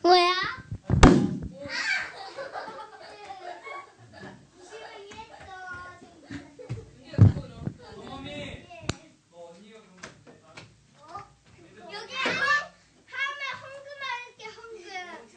뭐야? 여기 하면 황금 할게 황금. 사탕.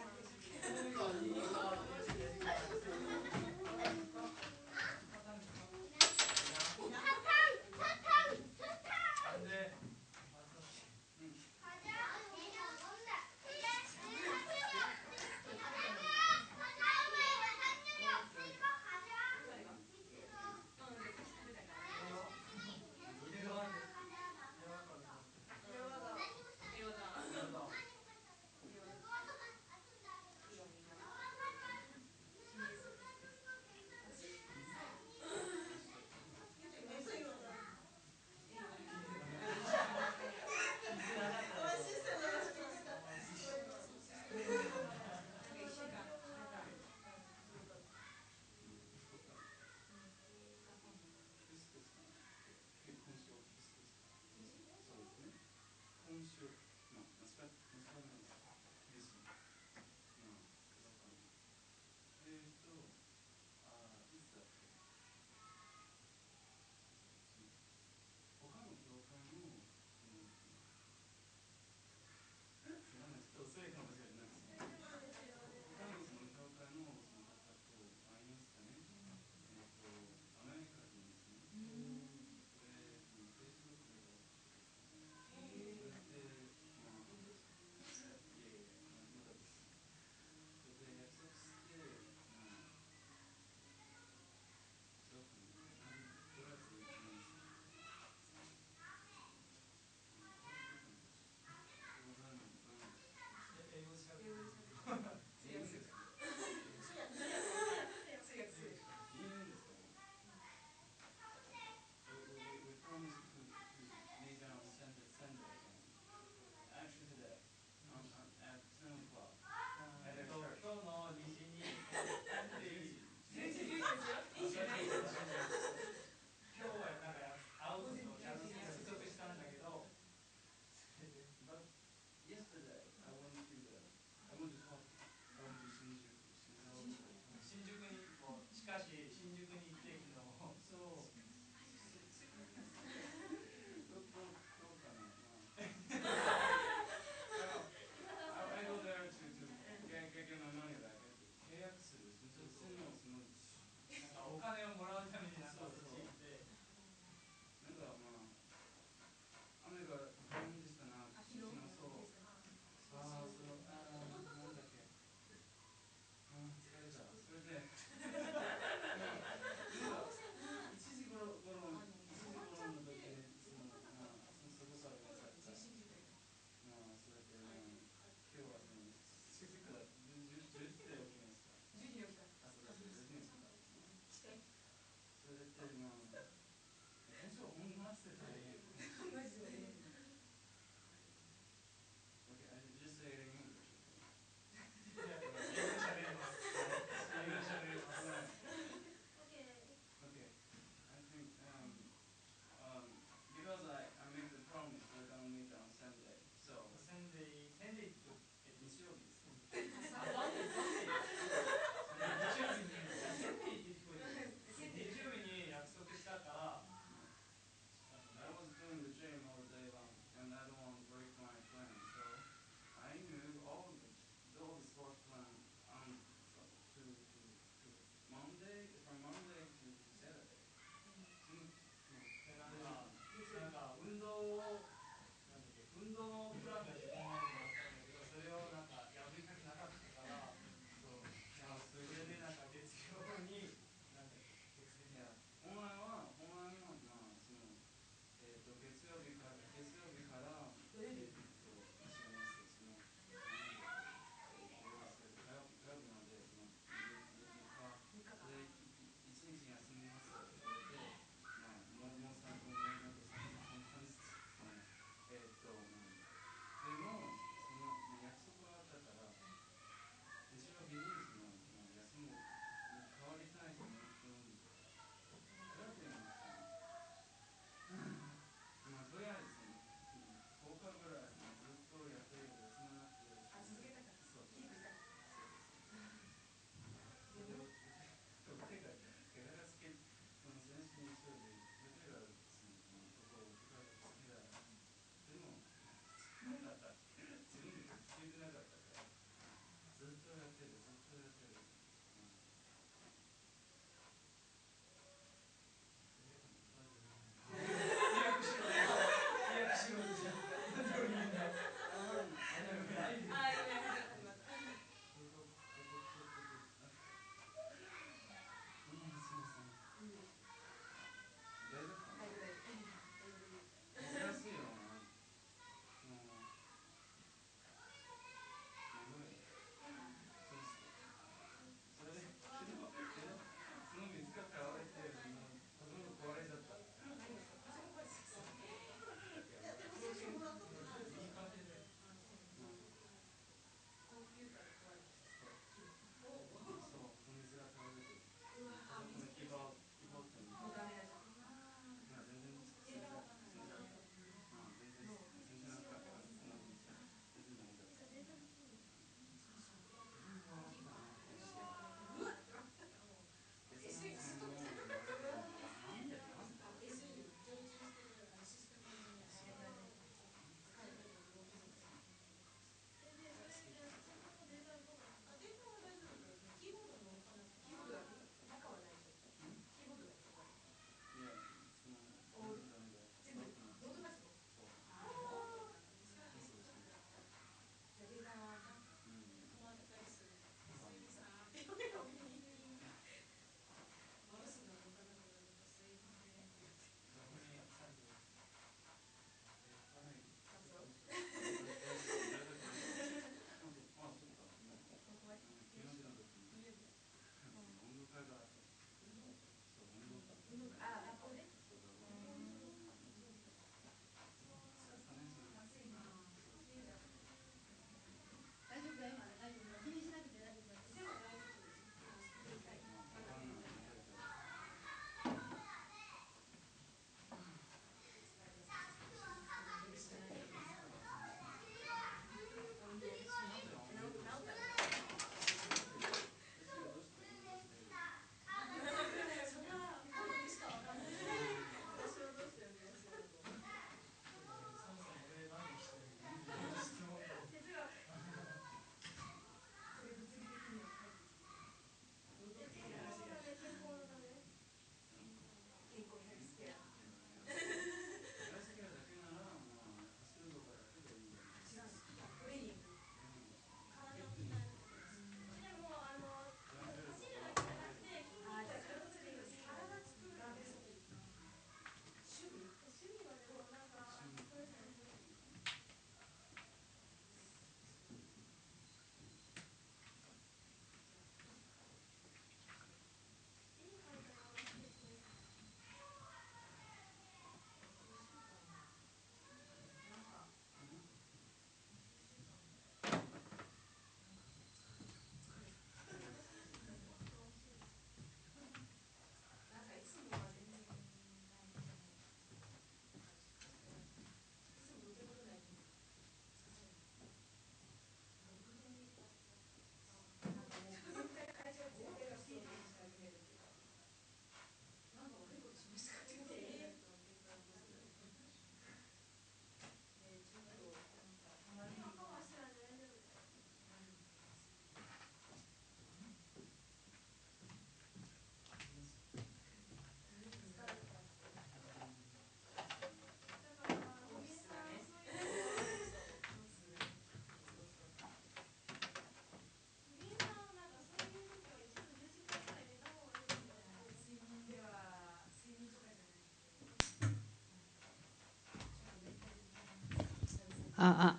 Okay, I just say it in English. Okay. Okay, I think because I make the promise we're gonna meet on Sunday, so 日曜日に約束したから I was doing the gym all day long, and I don't want to break my plan, so I move all the sport plan to Monday, from Monday to Saturday. いや、本来は、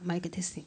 마이크 테스팅.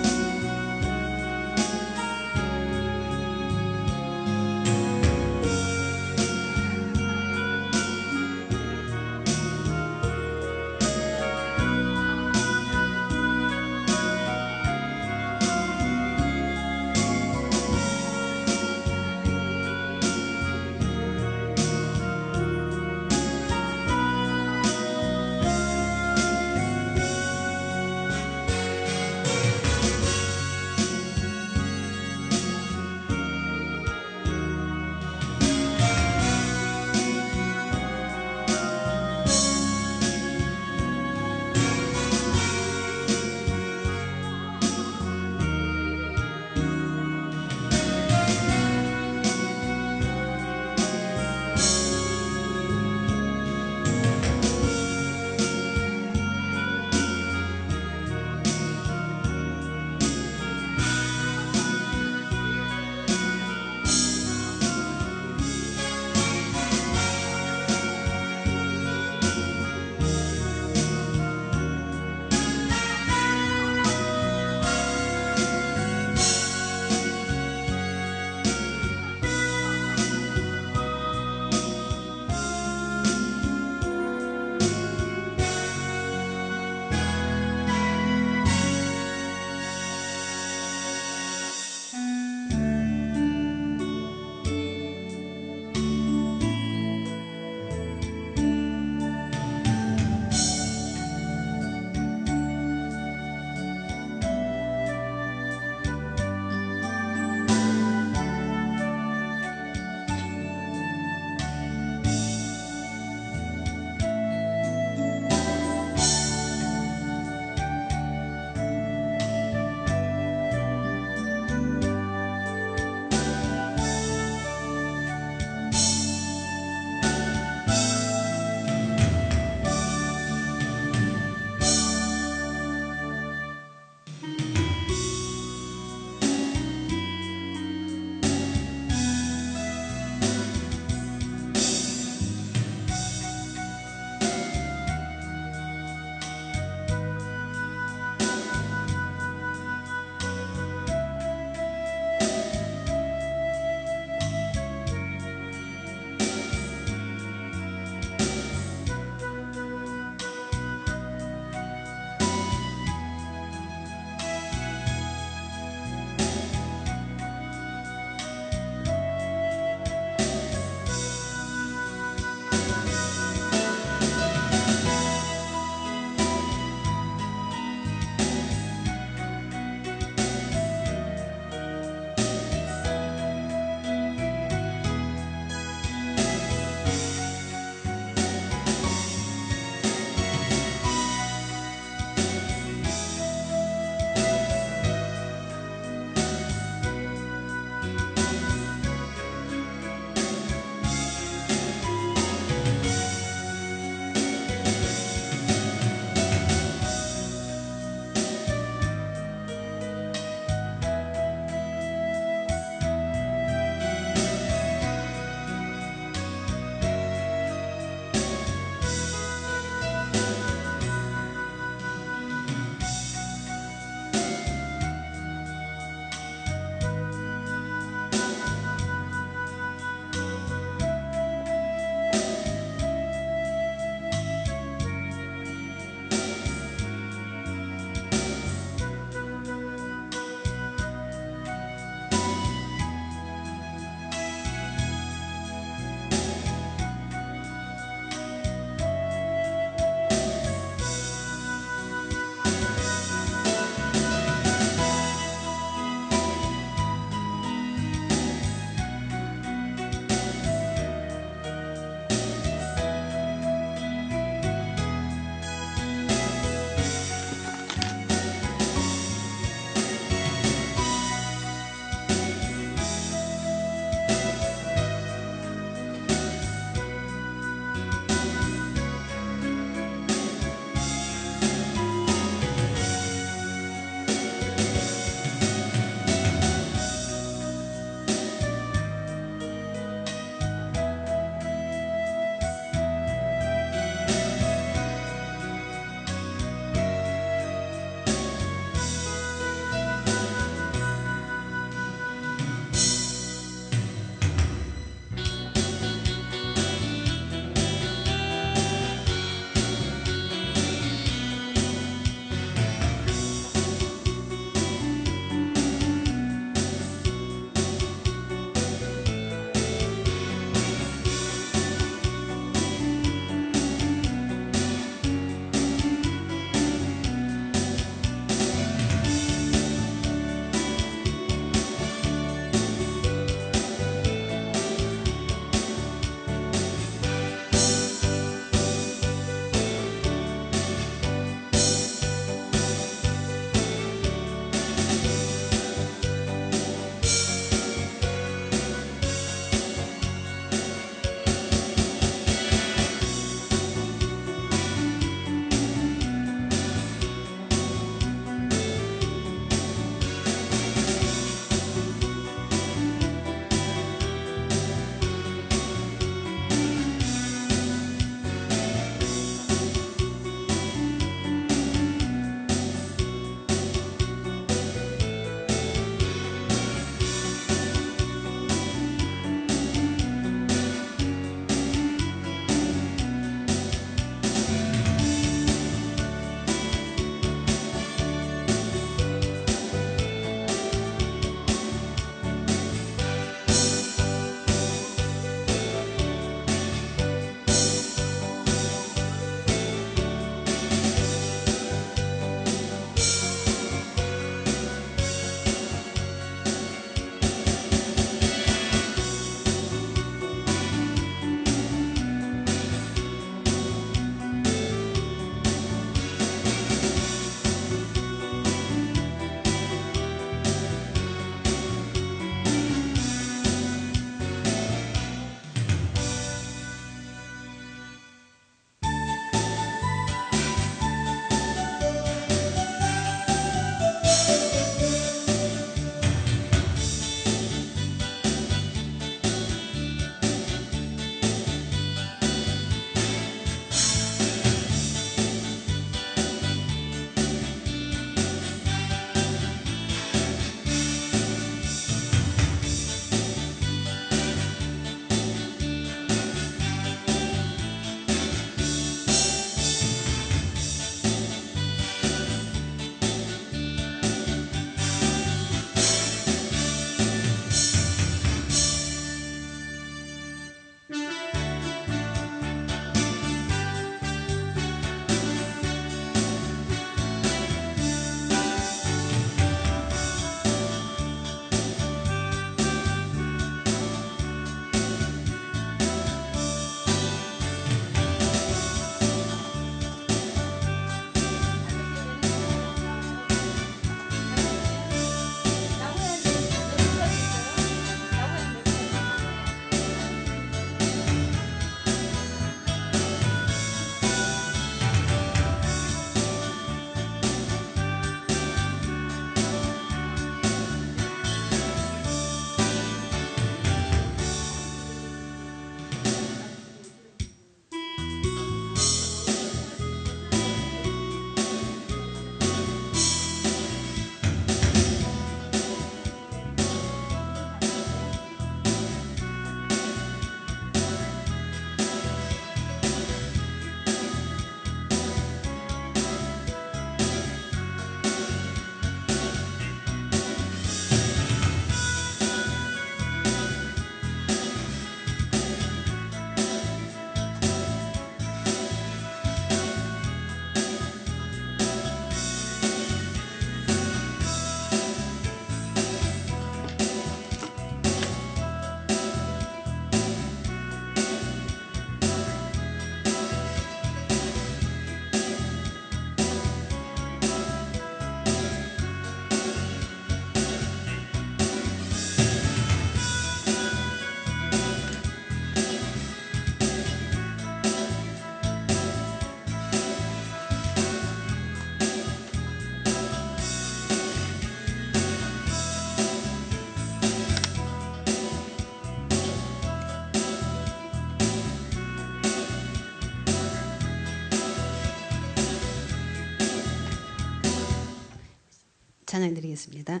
찬양 드리겠습니다.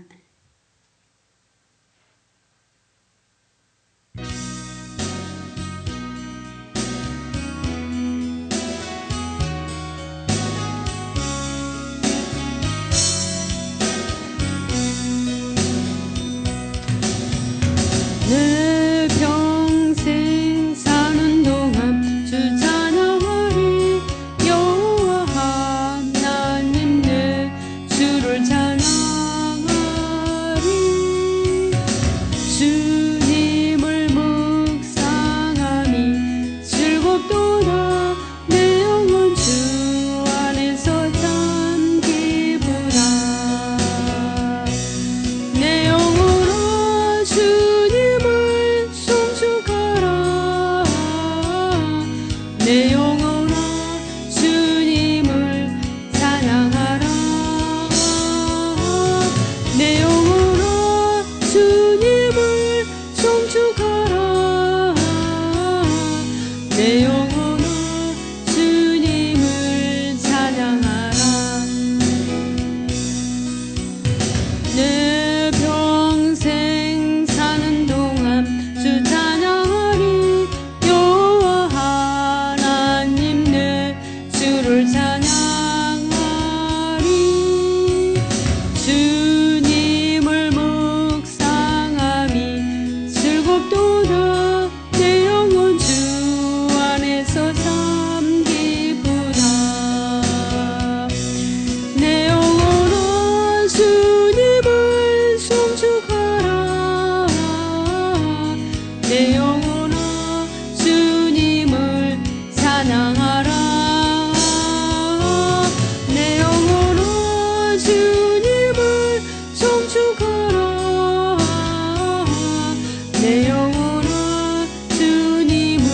내 평생 사는 동안 주 찬양하리. 여호와 하나님 내 주를 찬양하리. 주님을 묵상하니 즐겁도다. 내 영혼 주 안에서 참 기쁘다. 내 영혼아 주님을 송축하라. 내 영혼아 주님을 찬양하라. 내 영혼아 주님을 송축하라. 내 영혼아 주님을 찬양하라. 내 평생 사는 동안 주 찬양하리. 여호와 하나님 내 주를 찬양하리. 주님을 묵상하니 즐겁도다. 내 영혼 주 안에서 참 기쁘다. 내 영혼아 주님을 송축하라. 내 영혼아 주님을 찬양하라. 내 영혼아 주님을 송축하라. 내 영혼아 주님을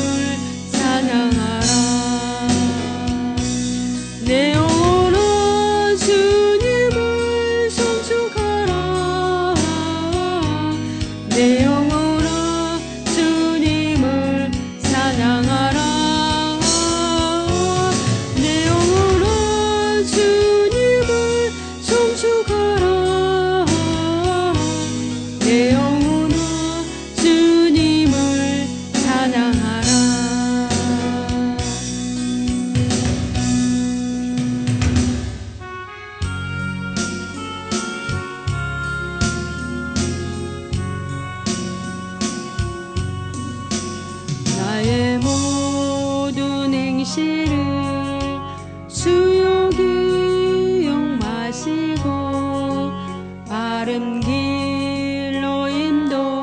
찬양하라. 내 영혼아 주님을 송축하라. 내 영혼아 주님을 찬양하라. 내 영혼아 주님을 송축하라. 내 영혼아 주님을 찬양하라. 나의 모든 행실을 주여 기용하시고 바른 길로 인도하소서.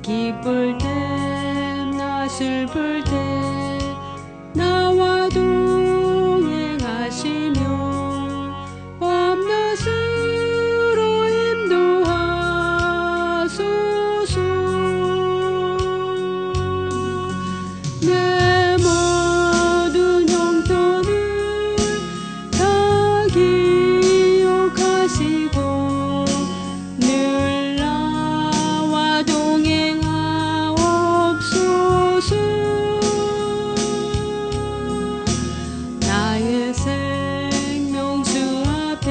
기쁠 때나 슬플 때 나와 동행하시며 밤낮으로 인도하소서. 내 모든 형편을 다 기억하시고 늘 나와 동행하옵소서. 나의 생명 주 앞에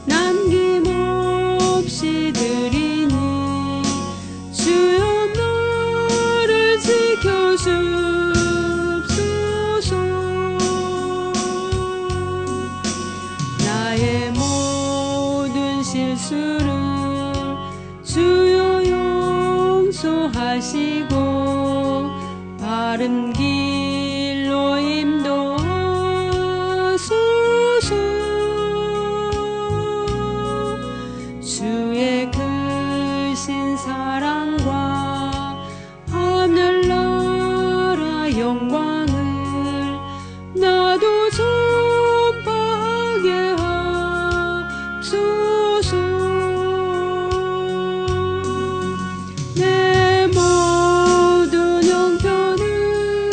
남김없이 드리니 주여 너를 지켜주옵소서. 나의 모든 실수를 주여 용서하시고 바른 길로 인도하소서. 주의 크신 사랑과 하늘나라 영광을 나도 전파하게 하소서. 내 모든 형편을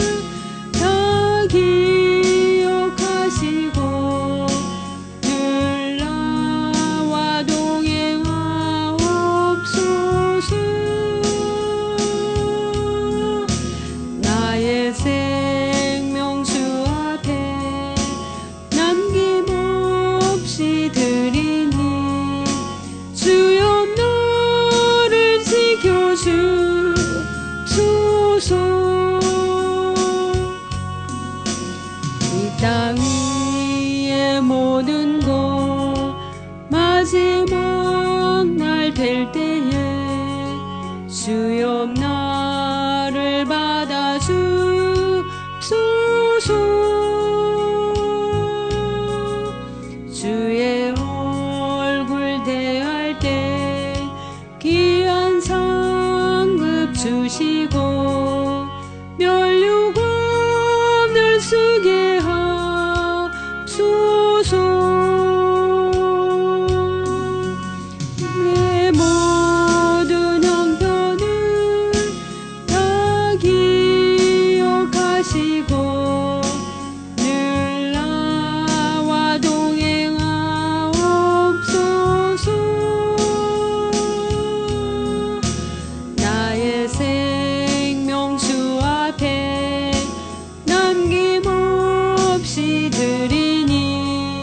주여 나를 받아주소서. 주의 얼굴 대할 때 귀한 상급 주시고 멸류관을 쓰게 하소서. 내 모든 형편을 다 기억하시고 늘 나와 동행하옵소서. 나의 생명 주 앞에 남김없이 드리니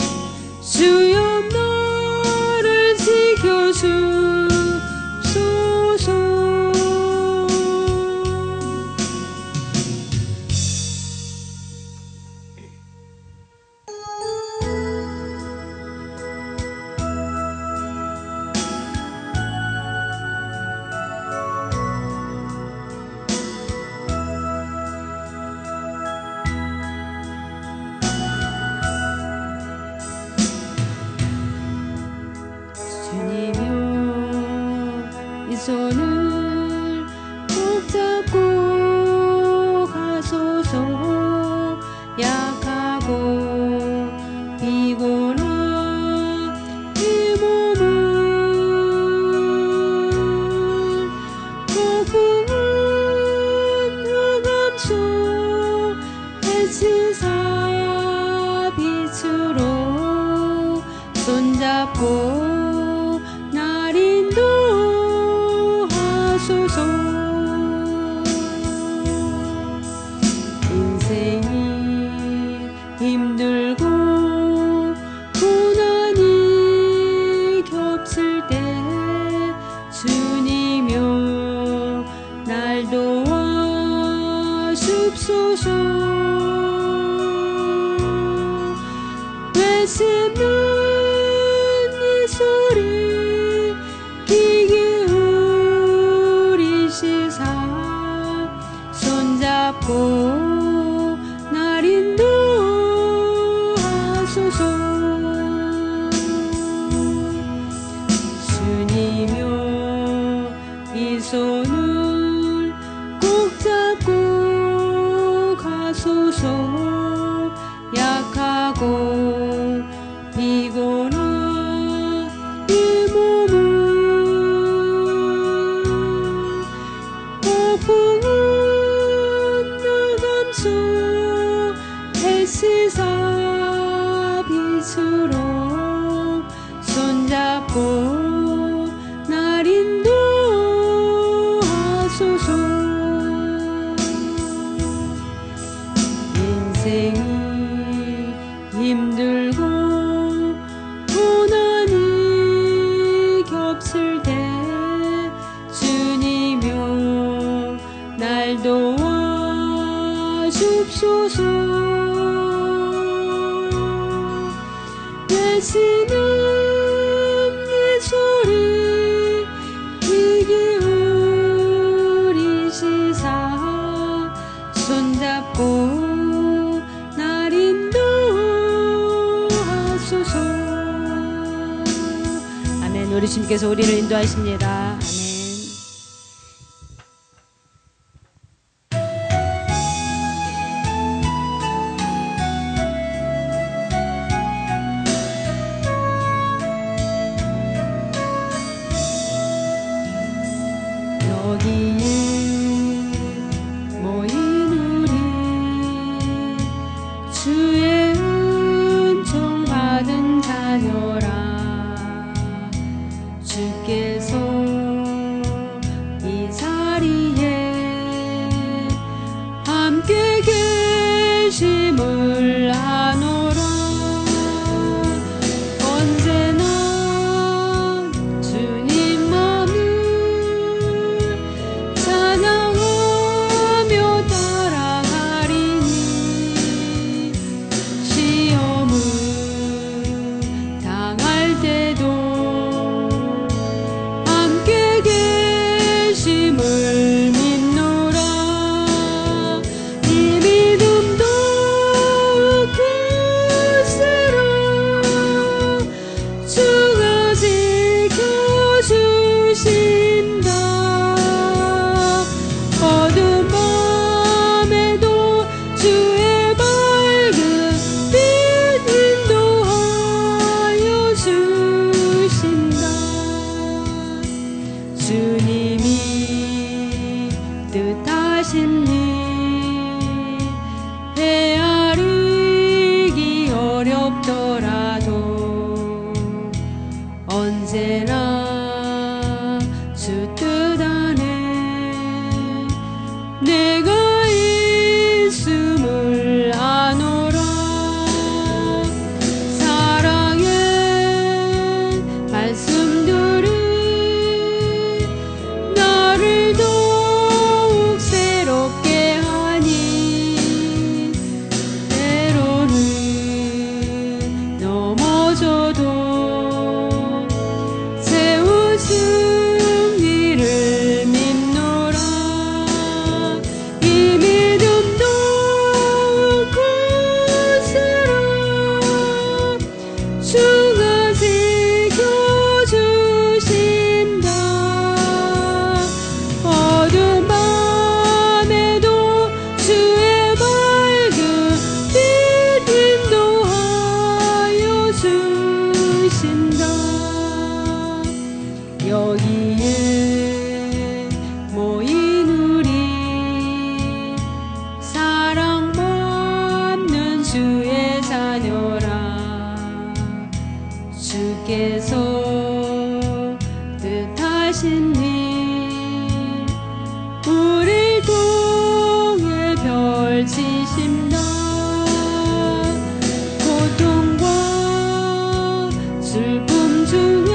주여 나를 지켜주소서. 주님여 이 손을 꼭 잡고 가소서. 약하고 피곤한 이 몸을 거품은 흑암 속 햇시사 빛으로 손잡고 날 인도하소서. 인생이 힘들고 고난이 겹칠 때 주님여 날 도와주소서. 외치는 이 소리 귀 기울이시사 손잡고 날 인도하소서. 주님여 이 손을 꼭 잡고 가소서. 약하고 피곤한 이 몸을 폭풍은 흑암 속 햇시사 빛으로 손잡고 날 인도하소서. 인생이 힘들고 고난이 겹칠 때 주님여 날 도와주소서. 외치는 이 소리 귀 기울이시사 손잡고 날 인도하소서. 아멘. 우리 주님께서 우리를 인도하십니다. 아멘. 여기에 모인 우리 주의 은총 받은 자녀라. 주께서 언제나 주 뜻 안에 내가 있음을 아노라. 사랑의 말씀들이 나를 더욱 새롭게 하니 때로는 넘어져도 세우신 이를 믿노라. 이 믿음 더욱 굳세라. 주가 지켜주신다. 어두운 밤에도 주의 밝은 빛 인도하여 주신다. 여기에 모인 우리 사랑받는 주의 자녀라. 주께서 뜻하신 일 우릴 통해 펼치신다. 고통과 슬픔 중에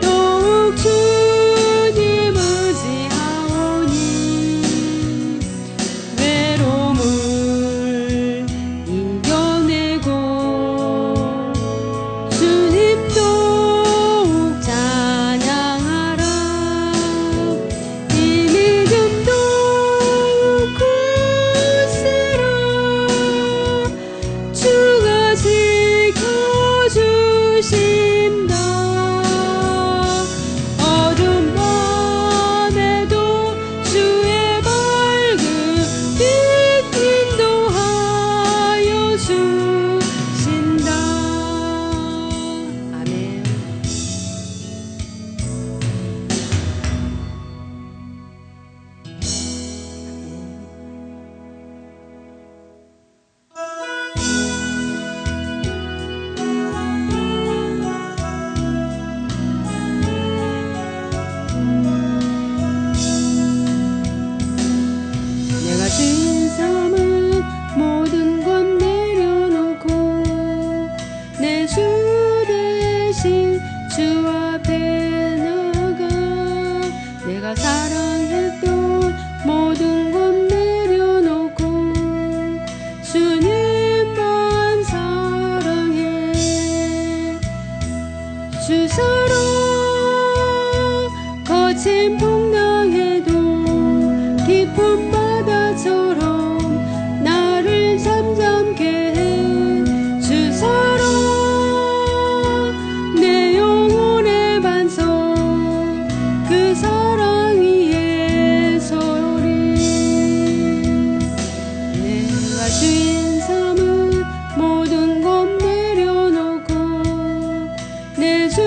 더욱 주님 의지하오니 외로움을 이겨내고 주님 더욱 찬양하라. 이 믿음 더욱 굳세라. 주가 지켜주신다. 어두운 밤에도 주의 밝은 빛 인도하여 주신다. 아멘. 내가 주인 삼은 모든 것 내려놓고 내 주 대신 주 앞에 나가. 내가 사랑했던 모든 것 내려놓고 주님만 사랑해. 주 사랑 거친 풍랑에도 깊은 바다처럼 나를 잠잠케 해. 주 사랑 내 영혼의 반석 그 사랑 위에 서리. 내가 주인 삼은 모든 것 내려놓고 내 주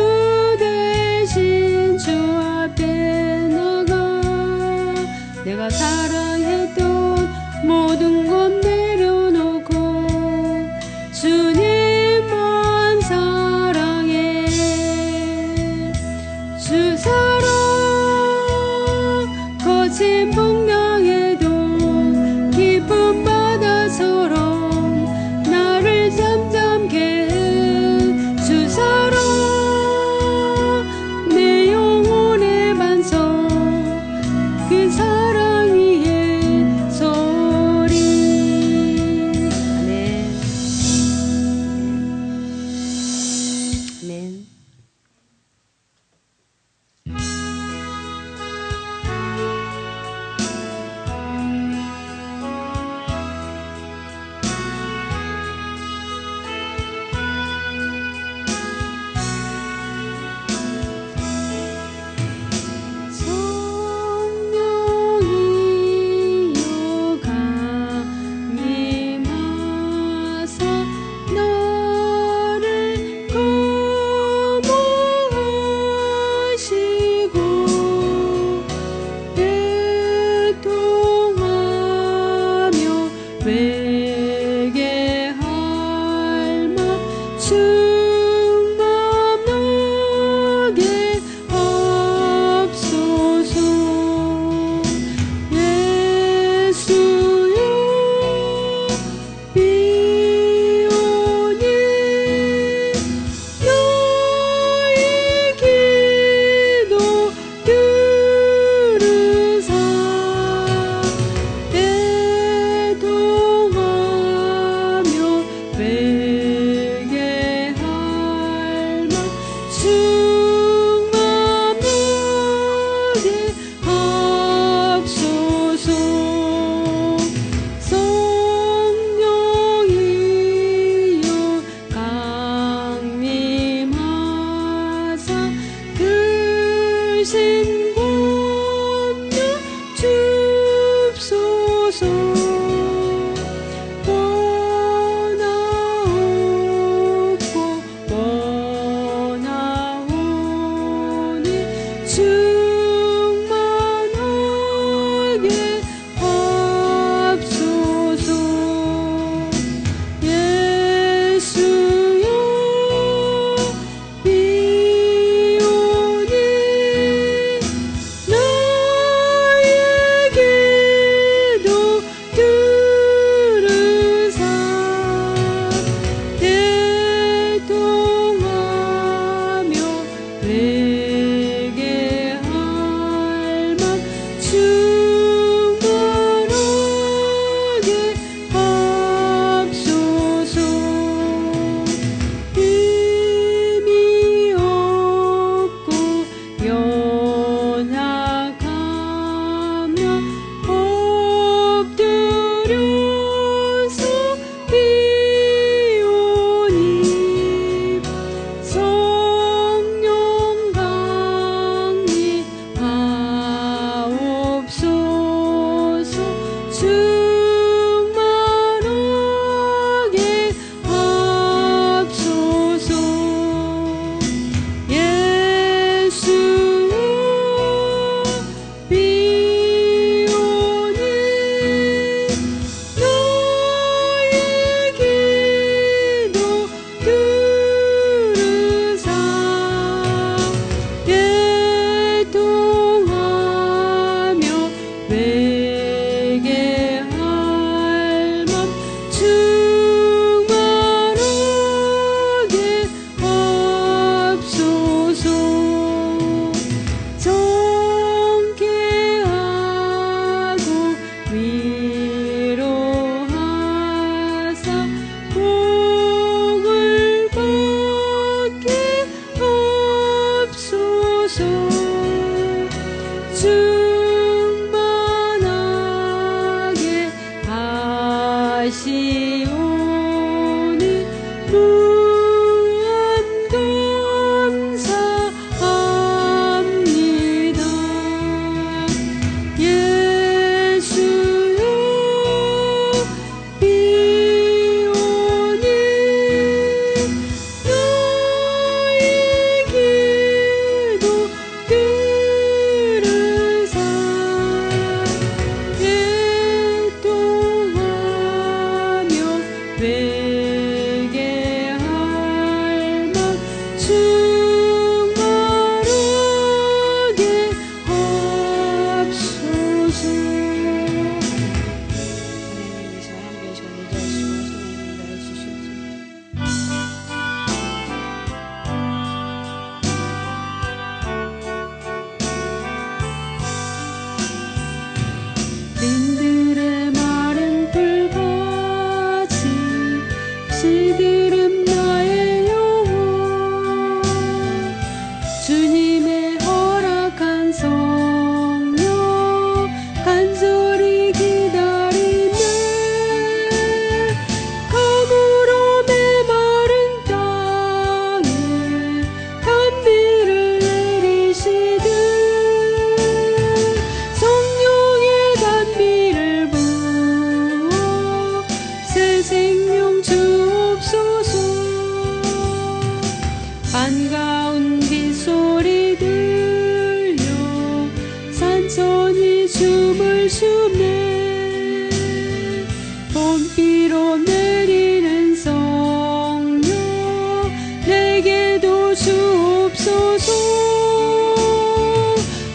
주옵소서.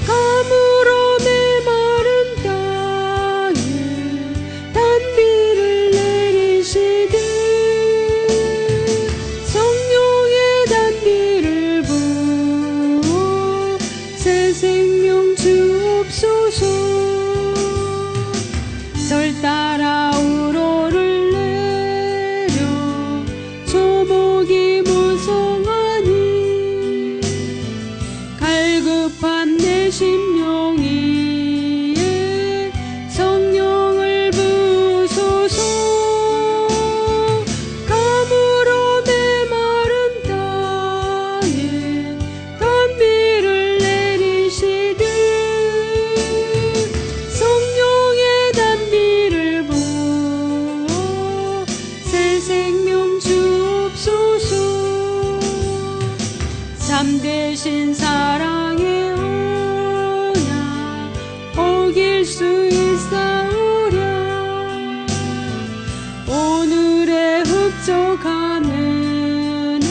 가물어 메마른 땅에 단비를 내리시되 성령의 단비를 부어 새 생명 주옵소서. 절 따라 우러를 내려 조목이 무성하니 갈급한 내 심령 위에 성령을 부으소서. 가물어 메마른 땅에 단비를 내리시되 성령의 단비를 부어 새 생명 주옵소서. 참되신 사랑의 언약 어길 수 있사오랴. 오늘의 흡족한 은혜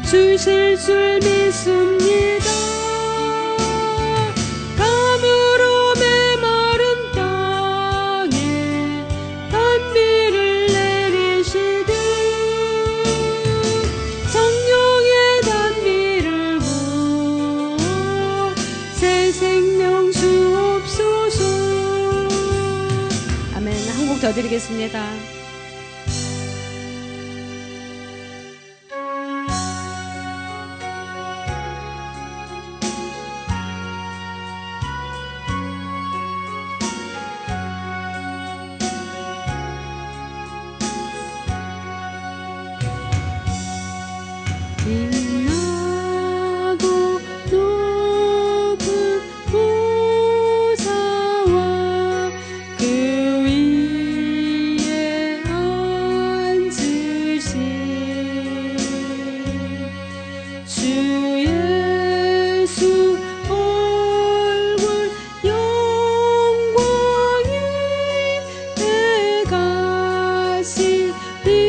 주실 줄 믿습니다. 가물어 메마른 땅에 단비를 내리시되 성령의 단비를 부어 새 생명 주옵소서. 아멘. 한 곡 더 드리겠습니다. 빛나고 높은 보좌와 그 위에 앉으신 주 예수 얼굴 영광이 대가시 빛나네.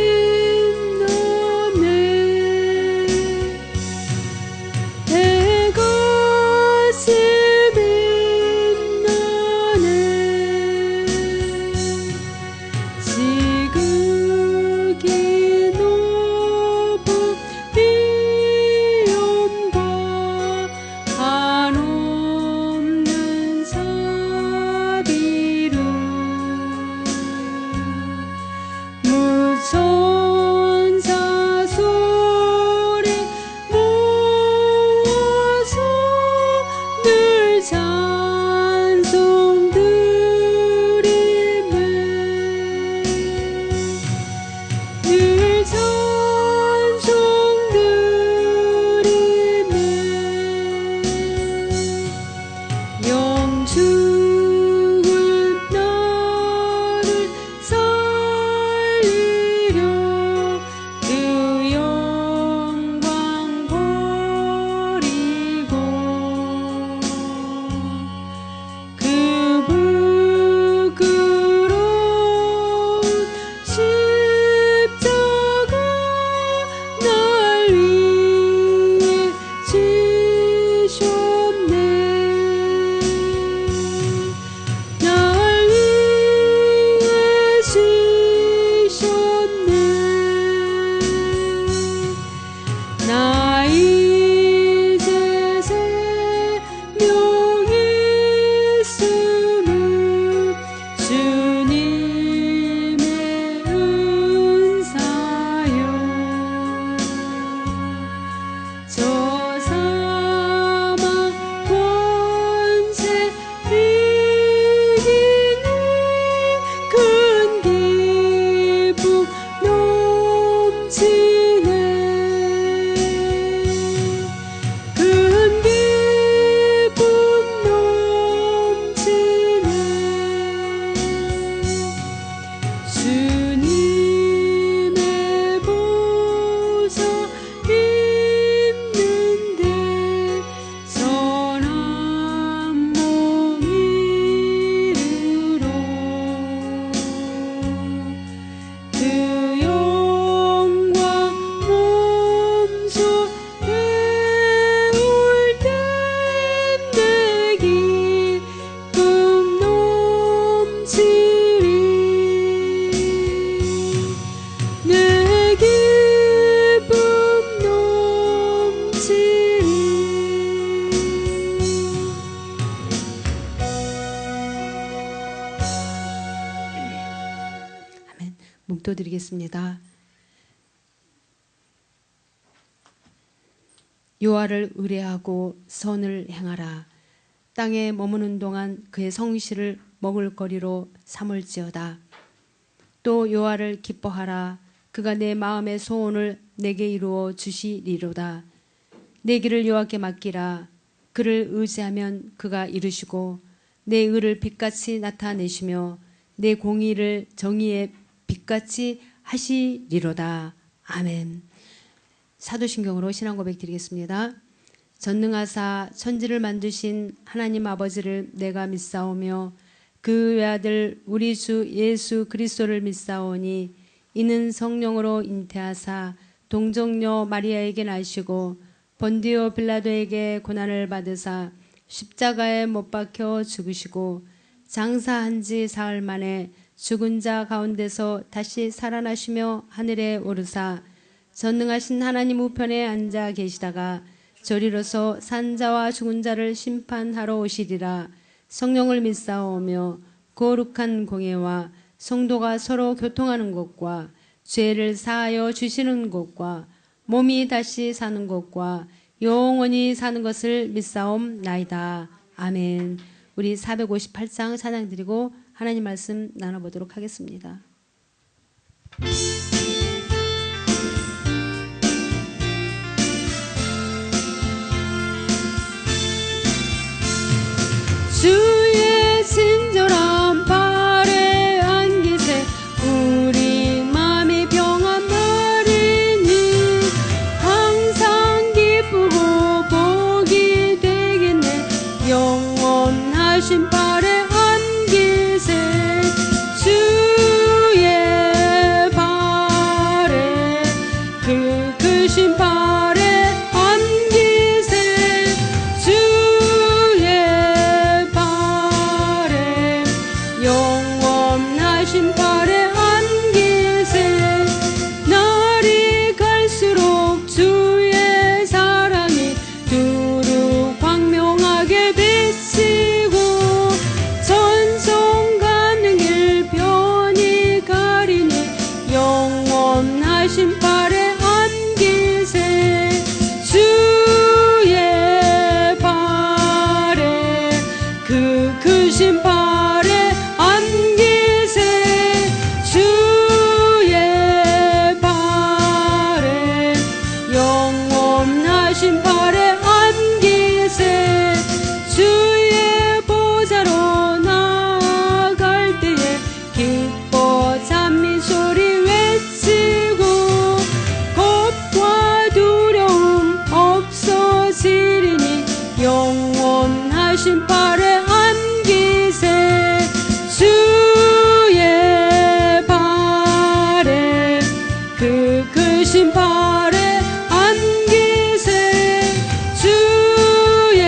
기도드리겠습니다. 여호와를 의뢰하고 선을 행하라. 땅에 머무는 동안 그의 성실을 먹을거리로 삼을지어다. 또 여호와를 기뻐하라. 그가 내 마음의 소원을 내게 이루어 주시리로다. 내 길을 여호와께 맡기라. 그를 의지하면 그가 이루시고 내 의를 빛같이 나타내시며 내 공의를 정의의 빛같이 하시리로다. 아멘. 사도신경으로 신앙 고백 드리겠습니다. 전능하사 천지를 만드신 하나님 아버지를 내가 믿사오며 그 외아들 우리 주 예수 그리스도를 믿사오니 이는 성령으로 잉태하사 동정녀 마리아에게 나시고 본디오 빌라도에게 고난을 받으사 십자가에 못 박혀 죽으시고 장사한 지 사흘 만에 죽은 자 가운데서 다시 살아나시며 하늘에 오르사 전능하신 하나님 우편에 앉아 계시다가 저리로서 산자와 죽은 자를 심판하러 오시리라. 성령을 믿사오며 거룩한 공예와 성도가 서로 교통하는 것과 죄를 사하여 주시는 것과 몸이 다시 사는 것과 영원히 사는 것을 믿사옵나이다. 아멘. 우리 458장 찬양 드리고 하나님 말씀 나눠보도록 하겠습니다. 주의 친절한 발에 안기세 우리 마음이 평안 누리니 항상 기쁘고 복이 되겠네. 영원하신 발에 안기세 주의 발에 그 크신 발에 안기세 주의 발에 영원하신 발에 안기세. 날이 갈수록 주의 사랑이 두루 광명하게 비치고 전성 가는 길 편히 가리니 영원하신 발에 안기세 주의 발에 그 크신 발에 안기세 주의 발에 영원하신 발에 안기세. 주의 보좌로 나아갈 때에 기뻐 찬미 소리 외치고 겁과 두려움 없어지리니 영원하신 발에 안기세 주의 발에 그 크신 발에 안기세 주의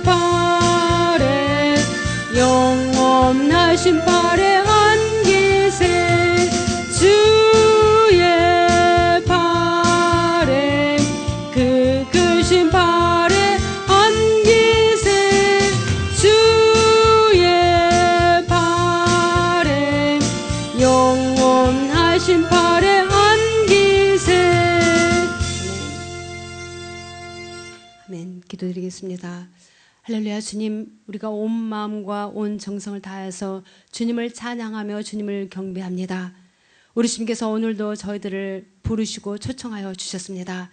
발에 영원하신 발에 안기세 주의 발에 그 크신 발에 안기세 주의 발에 영원하신 발에 안기세. 아멘. 기도드리겠습니다. 할렐루야. 주님, 우리가 온 마음과 온 정성을 다해서 주님을 찬양하며 주님을 경배합니다. 우리 주님께서 오늘도 저희들을 부르시고 초청하여 주셨습니다.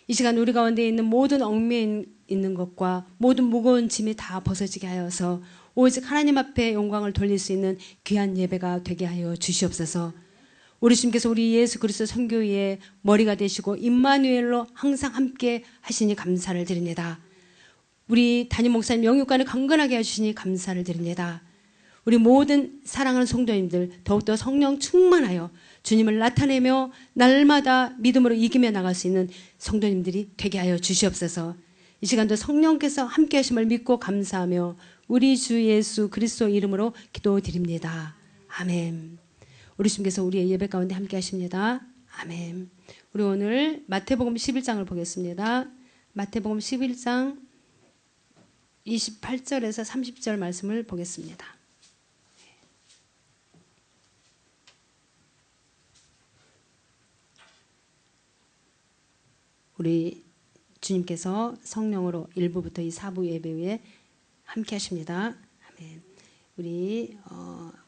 이 시간 우리 가운데 있는 모든 얽매여 있는 것과 모든 무거운 짐이 다 벗어지게 하여서 오직 하나님 앞에 영광을 돌릴 수 있는 귀한 예배가 되게 하여 주시옵소서. 우리 주님께서 우리 예수 그리스도 선교회의 머리가 되시고 임마누엘로 항상 함께 하시니 감사를 드립니다. 우리 담임 목사님 영육간을 강건하게 해주시니 감사를 드립니다. 우리 모든 사랑하는 성도님들 더욱더 성령 충만하여 주님을 나타내며 날마다 믿음으로 이기며 나갈 수 있는 성도님들이 되게 하여 주시옵소서. 이 시간도 성령께서 함께 하심을 믿고 감사하며 우리 주 예수 그리스도 이름으로 기도드립니다. 아멘. 우리 주님께서 우리의 예배 가운데 함께 하십니다. 아멘. 우리 오늘 마태복음 11장을 보겠습니다. 마태복음 11장 28절에서 30절 말씀을 보겠습니다. 우리 주님께서 성령으로 1부부터 이 4부 예배 후에 함께 하십니다. 아멘. 우리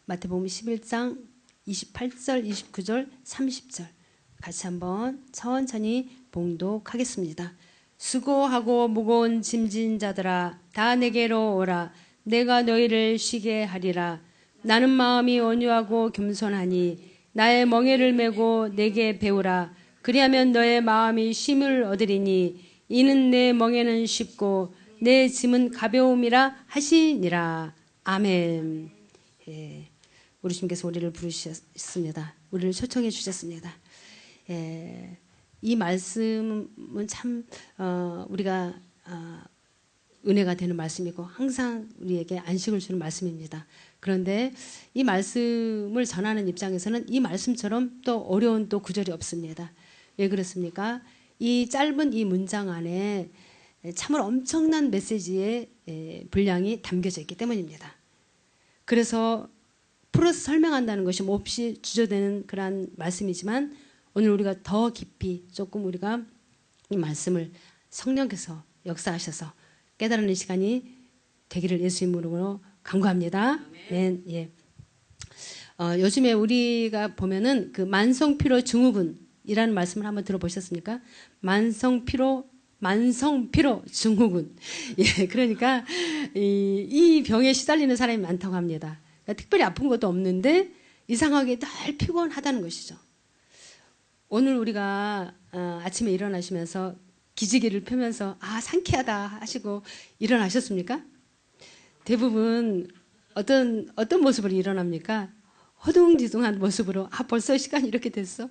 마태복음 11장 28절, 29절, 30절 같이 한번 천천히 봉독하겠습니다. 수고하고 무거운 짐진 자들아 다 내게로 오라. 내가 너희를 쉬게 하리라. 나는 마음이 온유하고 겸손하니 나의 멍에를 메고 내게 배우라. 그리하면 너의 마음이 쉼을 얻으리니 이는 내 멍에는 쉽고 내 짐은 가벼움이라 하시니라. 아멘. 예, 우리 주님께서 우리를 부르셨습니다. 우리를 초청해 주셨습니다. 예, 이 말씀은 참 우리가 은혜가 되는 말씀이고 항상 우리에게 안식을 주는 말씀입니다. 그런데 이 말씀을 전하는 입장에서는 이 말씀처럼 또 어려운 또 구절이 없습니다. 왜 그렇습니까? 이 짧은 이 문장 안에 참으로 엄청난 메시지의 분량이 담겨져 있기 때문입니다. 그래서 풀어서 설명한다는 것이 몹시 주저되는 그런 말씀이지만 오늘 우리가 더 깊이 조금 우리가 이 말씀을 성령께서 역사하셔서 깨달는 시간이 되기를 예수 이름으로 간구합니다. 네, 예. 요즘에 우리가 보면은 그 만성피로 증후군이라는 말씀을 한번 들어보셨습니까? 만성피로 증후군. 예, 그러니까 이 병에 시달리는 사람이 많다고 합니다. 그러니까 특별히 아픈 것도 없는데 이상하게 늘 피곤하다는 것이죠. 오늘 우리가 아침에 일어나시면서 기지개를 펴면서 상쾌하다 하시고 일어나셨습니까? 대부분 어떤 모습으로 일어납니까? 허둥지둥한 모습으로 벌써 시간이 이렇게 됐어?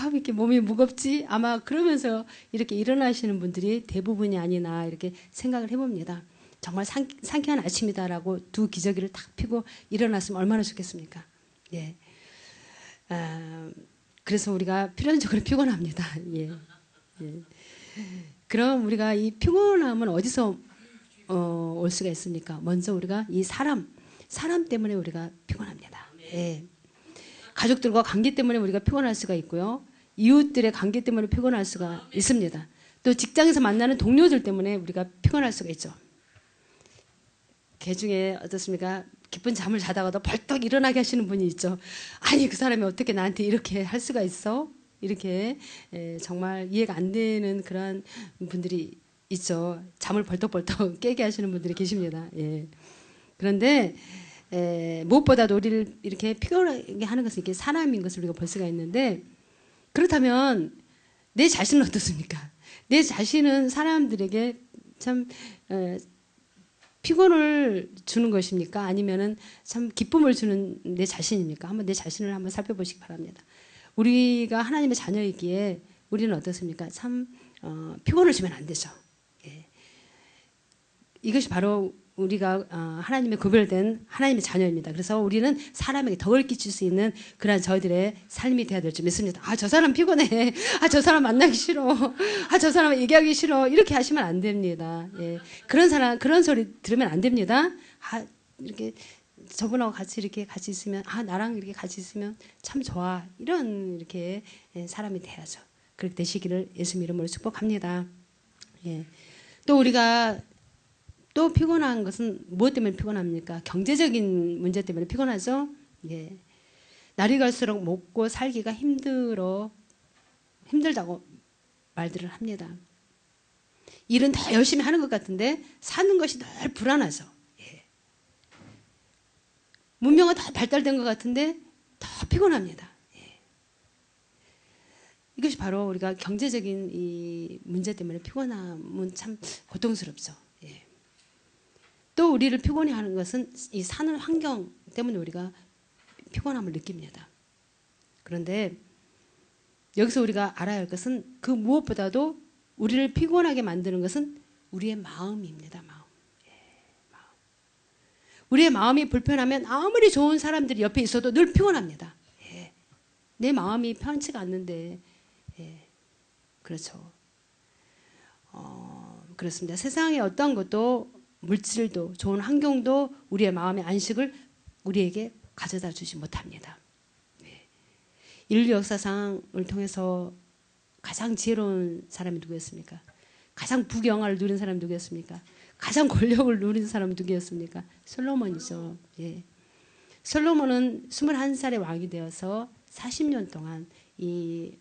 왜 이렇게 몸이 무겁지? 아마 그러면서 이렇게 일어나시는 분들이 대부분이 아니나 이렇게 생각을 해봅니다. 정말 상쾌한 아침이다라고 두 기저귀를 탁 펴고 일어났으면 얼마나 좋겠습니까? 예. 그래서 우리가 필연적으로 피곤합니다. 예. 예. 그럼 우리가 이 피곤함은 어디서 올 수가 있습니까? 먼저 우리가 이 사람 때문에 우리가 피곤합니다. 예. 가족들과 관계 때문에 우리가 피곤할 수가 있고요. 이웃들의 관계 때문에 피곤할 수가 있습니다. 또 직장에서 만나는 동료들 때문에 우리가 피곤할 수가 있죠. 개 중에 어떻습니까? 깊은 잠을 자다가도 벌떡 일어나게 하시는 분이 있죠. 아니 그 사람이 어떻게 나한테 이렇게 할 수가 있어? 이렇게 정말 이해가 안 되는 그런 분들이 있죠. 잠을 벌떡벌떡 깨게 하시는 분들이 계십니다. 예. 그런데 무엇보다도 우리를 이렇게 피곤하게 하는 것은 이렇게 사람인 것을 우리가 볼 수가 있는데 그렇다면 내 자신은 어떻습니까? 내 자신은 사람들에게 참 피곤을 주는 것입니까? 아니면은 참 기쁨을 주는 내 자신입니까? 한번 내 자신을 한번 살펴보시기 바랍니다. 우리가 하나님의 자녀이기에 우리는 어떻습니까? 참 피곤을 주면 안 되죠. 예. 이것이 바로 우리가 하나님의 구별된 하나님의 자녀입니다. 그래서 우리는 사람에게 덕을 끼칠 수 있는 그러한 저희들의 삶이 되어야 될 줄 믿습니다. 저 사람 피곤해. 저 사람 만나기 싫어. 저 사람 얘기하기 싫어. 이렇게 하시면 안 됩니다. 예. 그런 소리 들으면 안 됩니다. 이렇게 저분하고 같이 이렇게 같이 있으면 나랑 이렇게 같이 있으면 참 좋아. 이런 이렇게 사람이 돼야죠. 그렇게 되시기를 예수 이름으로 축복합니다. 예. 또 우리가 또 피곤한 것은 무엇 때문에 피곤합니까? 경제적인 문제 때문에 피곤하죠. 예. 날이 갈수록 먹고 살기가 힘들다고 말들을 합니다. 일은 더 열심히 하는 것 같은데 사는 것이 늘 불안하죠. 예. 문명은 더 발달된 것 같은데 더 피곤합니다. 예. 이것이 바로 우리가 경제적인 이 문제 때문에 피곤함은 참 고통스럽죠. 예. 또 우리를 피곤해 하는 것은 이 사는 환경 때문에 우리가 피곤함을 느낍니다. 그런데 여기서 우리가 알아야 할 것은 그 무엇보다도 우리를 피곤하게 만드는 것은 우리의 마음입니다. 마음. 예, 마음. 우리의 마음이 불편하면 아무리 좋은 사람들이 옆에 있어도 늘 피곤합니다. 예. 내 마음이 편치가 않는데 그렇죠. 그렇습니다. 세상에 어떤 것도 물질도 좋은 환경도 우리의 마음의 안식을 우리에게 가져다 주지 못합니다. 인류 역사상을 통해서 가장 지혜로운 사람이 누구였습니까? 가장 부귀영화를 누린 사람이 누구였습니까? 가장 권력을 누린 사람이 누구였습니까? 솔로몬이죠. 예. 솔로몬은 21살의 왕이 되어서 40년 동안 이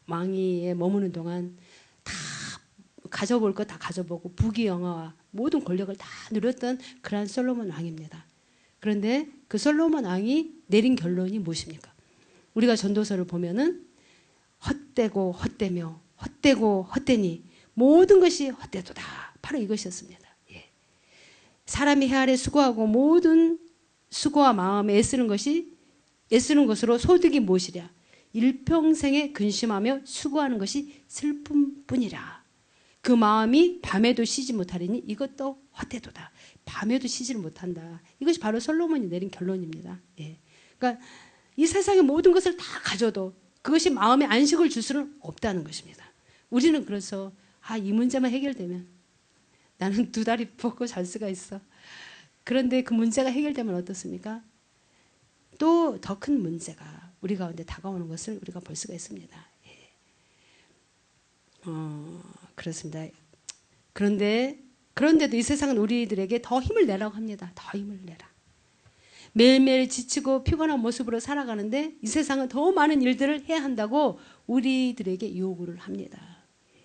왕위에 머무는 동안 다 가져볼 거 다 가져보고 부귀영화와 모든 권력을 다 누렸던 그러한 솔로몬 왕입니다. 그런데 그 솔로몬 왕이 내린 결론이 무엇입니까? 우리가 전도서를 보면은 헛되고 헛되며 헛되고 헛되니 모든 것이 헛되도다. 바로 이것이었습니다. 예. 사람이 해 아래 수고하고 모든 수고와 마음에 애쓰는 것으로 소득이 무엇이랴? 일평생에 근심하며 수고하는 것이 슬픔뿐이라. 그 마음이 밤에도 쉬지 못하리니 이것도 헛되도다. 밤에도 쉬지를 못한다. 이것이 바로 솔로몬이 내린 결론입니다. 예. 그러니까 이 세상의 모든 것을 다 가져도 그것이 마음에 안식을 줄 수는 없다는 것입니다. 우리는 그래서 이 문제만 해결되면 나는 2다리 뻗고 잘 수가 있어. 그런데 그 문제가 해결되면 어떻습니까? 또 더 큰 문제가 우리 가운데 다가오는 것을 우리가 볼 수가 있습니다. 예. 그렇습니다. 그런데도 이 세상은 우리들에게 더 힘을 내라고 합니다. 더 힘을 내라. 매일매일 지치고 피곤한 모습으로 살아가는데 이 세상은 더 많은 일들을 해야 한다고 우리들에게 요구를 합니다. 예.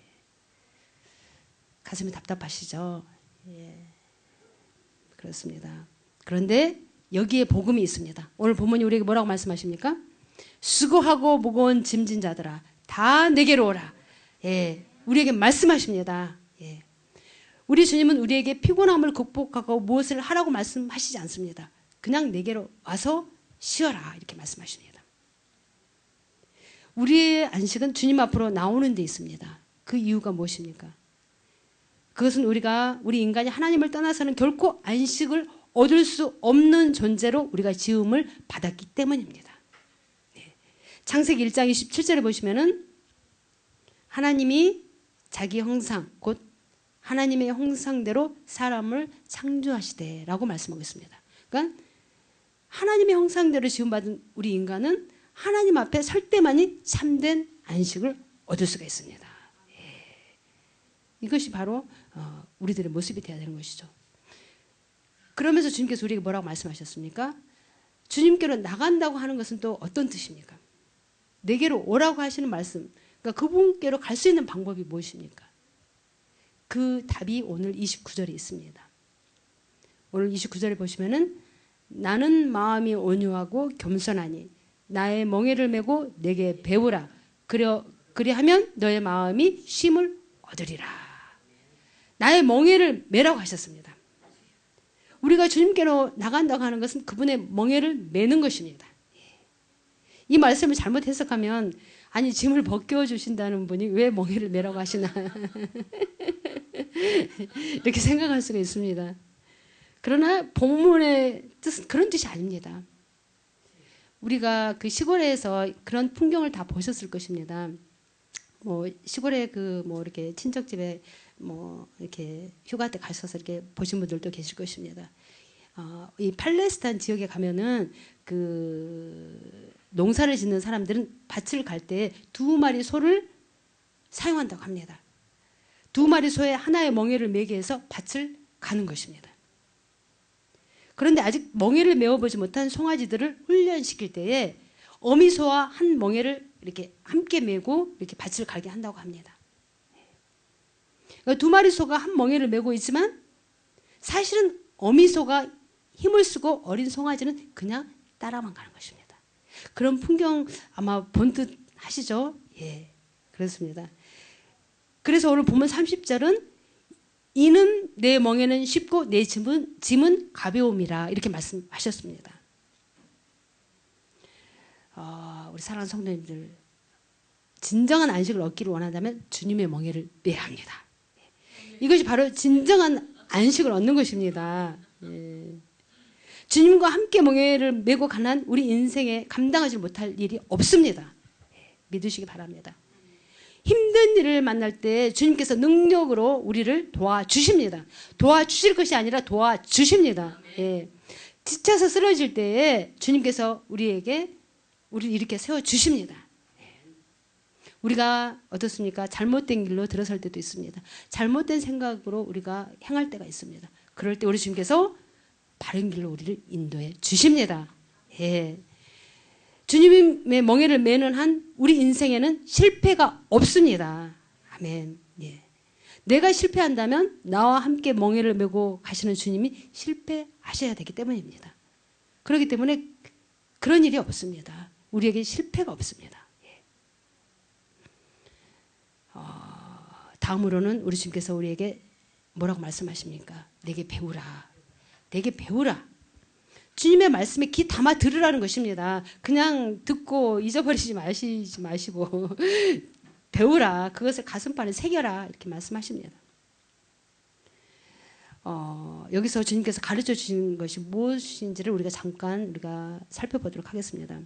가슴이 답답하시죠? 예. 그렇습니다. 그런데 여기에 복음이 있습니다. 오늘 본문이 우리에게 뭐라고 말씀하십니까? 수고하고 무거운 짐진 자들아 다 내게로 오라. 예. 우리에게 말씀하십니다. 예. 우리 주님은 우리에게 피곤함을 극복하고 무엇을 하라고 말씀하시지 않습니다. 그냥 내게로 와서 쉬어라 이렇게 말씀하십니다. 우리의 안식은 주님 앞으로 나오는 데 있습니다. 그 이유가 무엇입니까? 그것은 우리 인간이 하나님을 떠나서는 결코 안식을 얻을 수 없는 존재로 우리가 지음을 받았기 때문입니다. 네. 창세기 1장 27절에 보시면은 하나님이 자기 형상 곧 하나님의 형상대로 사람을 창조하시되라고 말씀하고 있습니다. 그러니까 하나님의 형상대로 지음받은 우리 인간은 하나님 앞에 설 때만이 참된 안식을 얻을 수가 있습니다. 예. 이것이 바로 우리들의 모습이 되어야 되는 것이죠. 그러면서 주님께서 우리에게 뭐라고 말씀하셨습니까? 주님께로 나간다고 하는 것은 또 어떤 뜻입니까? 내게로 오라고 하시는 말씀, 그러니까 그분께로 갈 수 있는 방법이 무엇입니까? 그 답이 오늘 29절에 있습니다. 오늘 29절에 보시면은 나는 마음이 온유하고 겸손하니 나의 멍에를 메고 내게 배우라. 그리하면 너의 마음이 쉼을 얻으리라. 나의 멍에를 메라고 하셨습니다. 우리가 주님께로 나간다고 하는 것은 그분의 멍에를 메는 것입니다. 이 말씀을 잘못 해석하면 아니 짐을 벗겨 주신다는 분이 왜 멍에를 메라고 하시나 이렇게 생각할 수가 있습니다. 그러나 본문의 뜻은 그런 뜻이 아닙니다. 우리가 그 시골에서 그런 풍경을 다 보셨을 것입니다. 뭐 시골에 이렇게 친척집에 이렇게 휴가 때 가셔서 이렇게 보신 분들도 계실 것입니다. 이 팔레스타인 지역에 가면은 그 농사를 짓는 사람들은 밭을 갈 때 2마리 소를 사용한다고 합니다. 2마리 소에 하나의 멍에를 매게 해서 밭을 가는 것입니다. 그런데 아직 멍에를 메어보지 못한 송아지들을 훈련시킬 때에 어미소와 한 멍에를 이렇게 함께 메고 이렇게 밭을 가게 한다고 합니다. 그러니까 2마리 소가 한 멍에를 메고 있지만 사실은 어미소가 힘을 쓰고 어린 송아지는 그냥 따라만 가는 것입니다. 그런 풍경 아마 본 듯 하시죠? 예, 그렇습니다. 그래서 오늘 본문 30절은 이는 내 멍에는 쉽고 내 짐은 가벼움이라 이렇게 말씀하셨습니다. 우리 사랑하는 성도님들 진정한 안식을 얻기를 원한다면 주님의 멍에를 메야 합니다. 이것이 바로 진정한 안식을 얻는 것입니다. 예. 주님과 함께 멍에를 메고 가난 우리 인생에 감당하지 못할 일이 없습니다. 예. 믿으시기 바랍니다. 힘든 일을 만날 때 주님께서 능력으로 우리를 도와주십니다. 도와주실 것이 아니라 도와주십니다. 예. 지쳐서 쓰러질 때에 주님께서 우리를 이렇게 세워주십니다. 예. 우리가 어떻습니까? 잘못된 길로 들어설 때도 있습니다. 잘못된 생각으로 우리가 행할 때가 있습니다. 그럴 때 우리 주님께서 바른 길로 우리를 인도해 주십니다. 예. 주님의 멍에를 매는 한 우리 인생에는 실패가 없습니다. 아멘. 예. 내가 실패한다면 나와 함께 멍에를 메고 가시는 주님이 실패하셔야 되기 때문입니다. 그렇기 때문에 그런 일이 없습니다. 우리에게 실패가 없습니다. 예. 다음으로는 우리 주님께서 우리에게 뭐라고 말씀하십니까? 내게 배우라. 내게 배우라. 주님의 말씀에 귀 담아 들으라는 것입니다. 그냥 듣고 잊어버리지 마시고 배우라. 그것을 가슴판에 새겨라. 이렇게 말씀하십니다. 여기서 주님께서 가르쳐 주신 것이 무엇인지를 우리가 잠깐 살펴보도록 하겠습니다.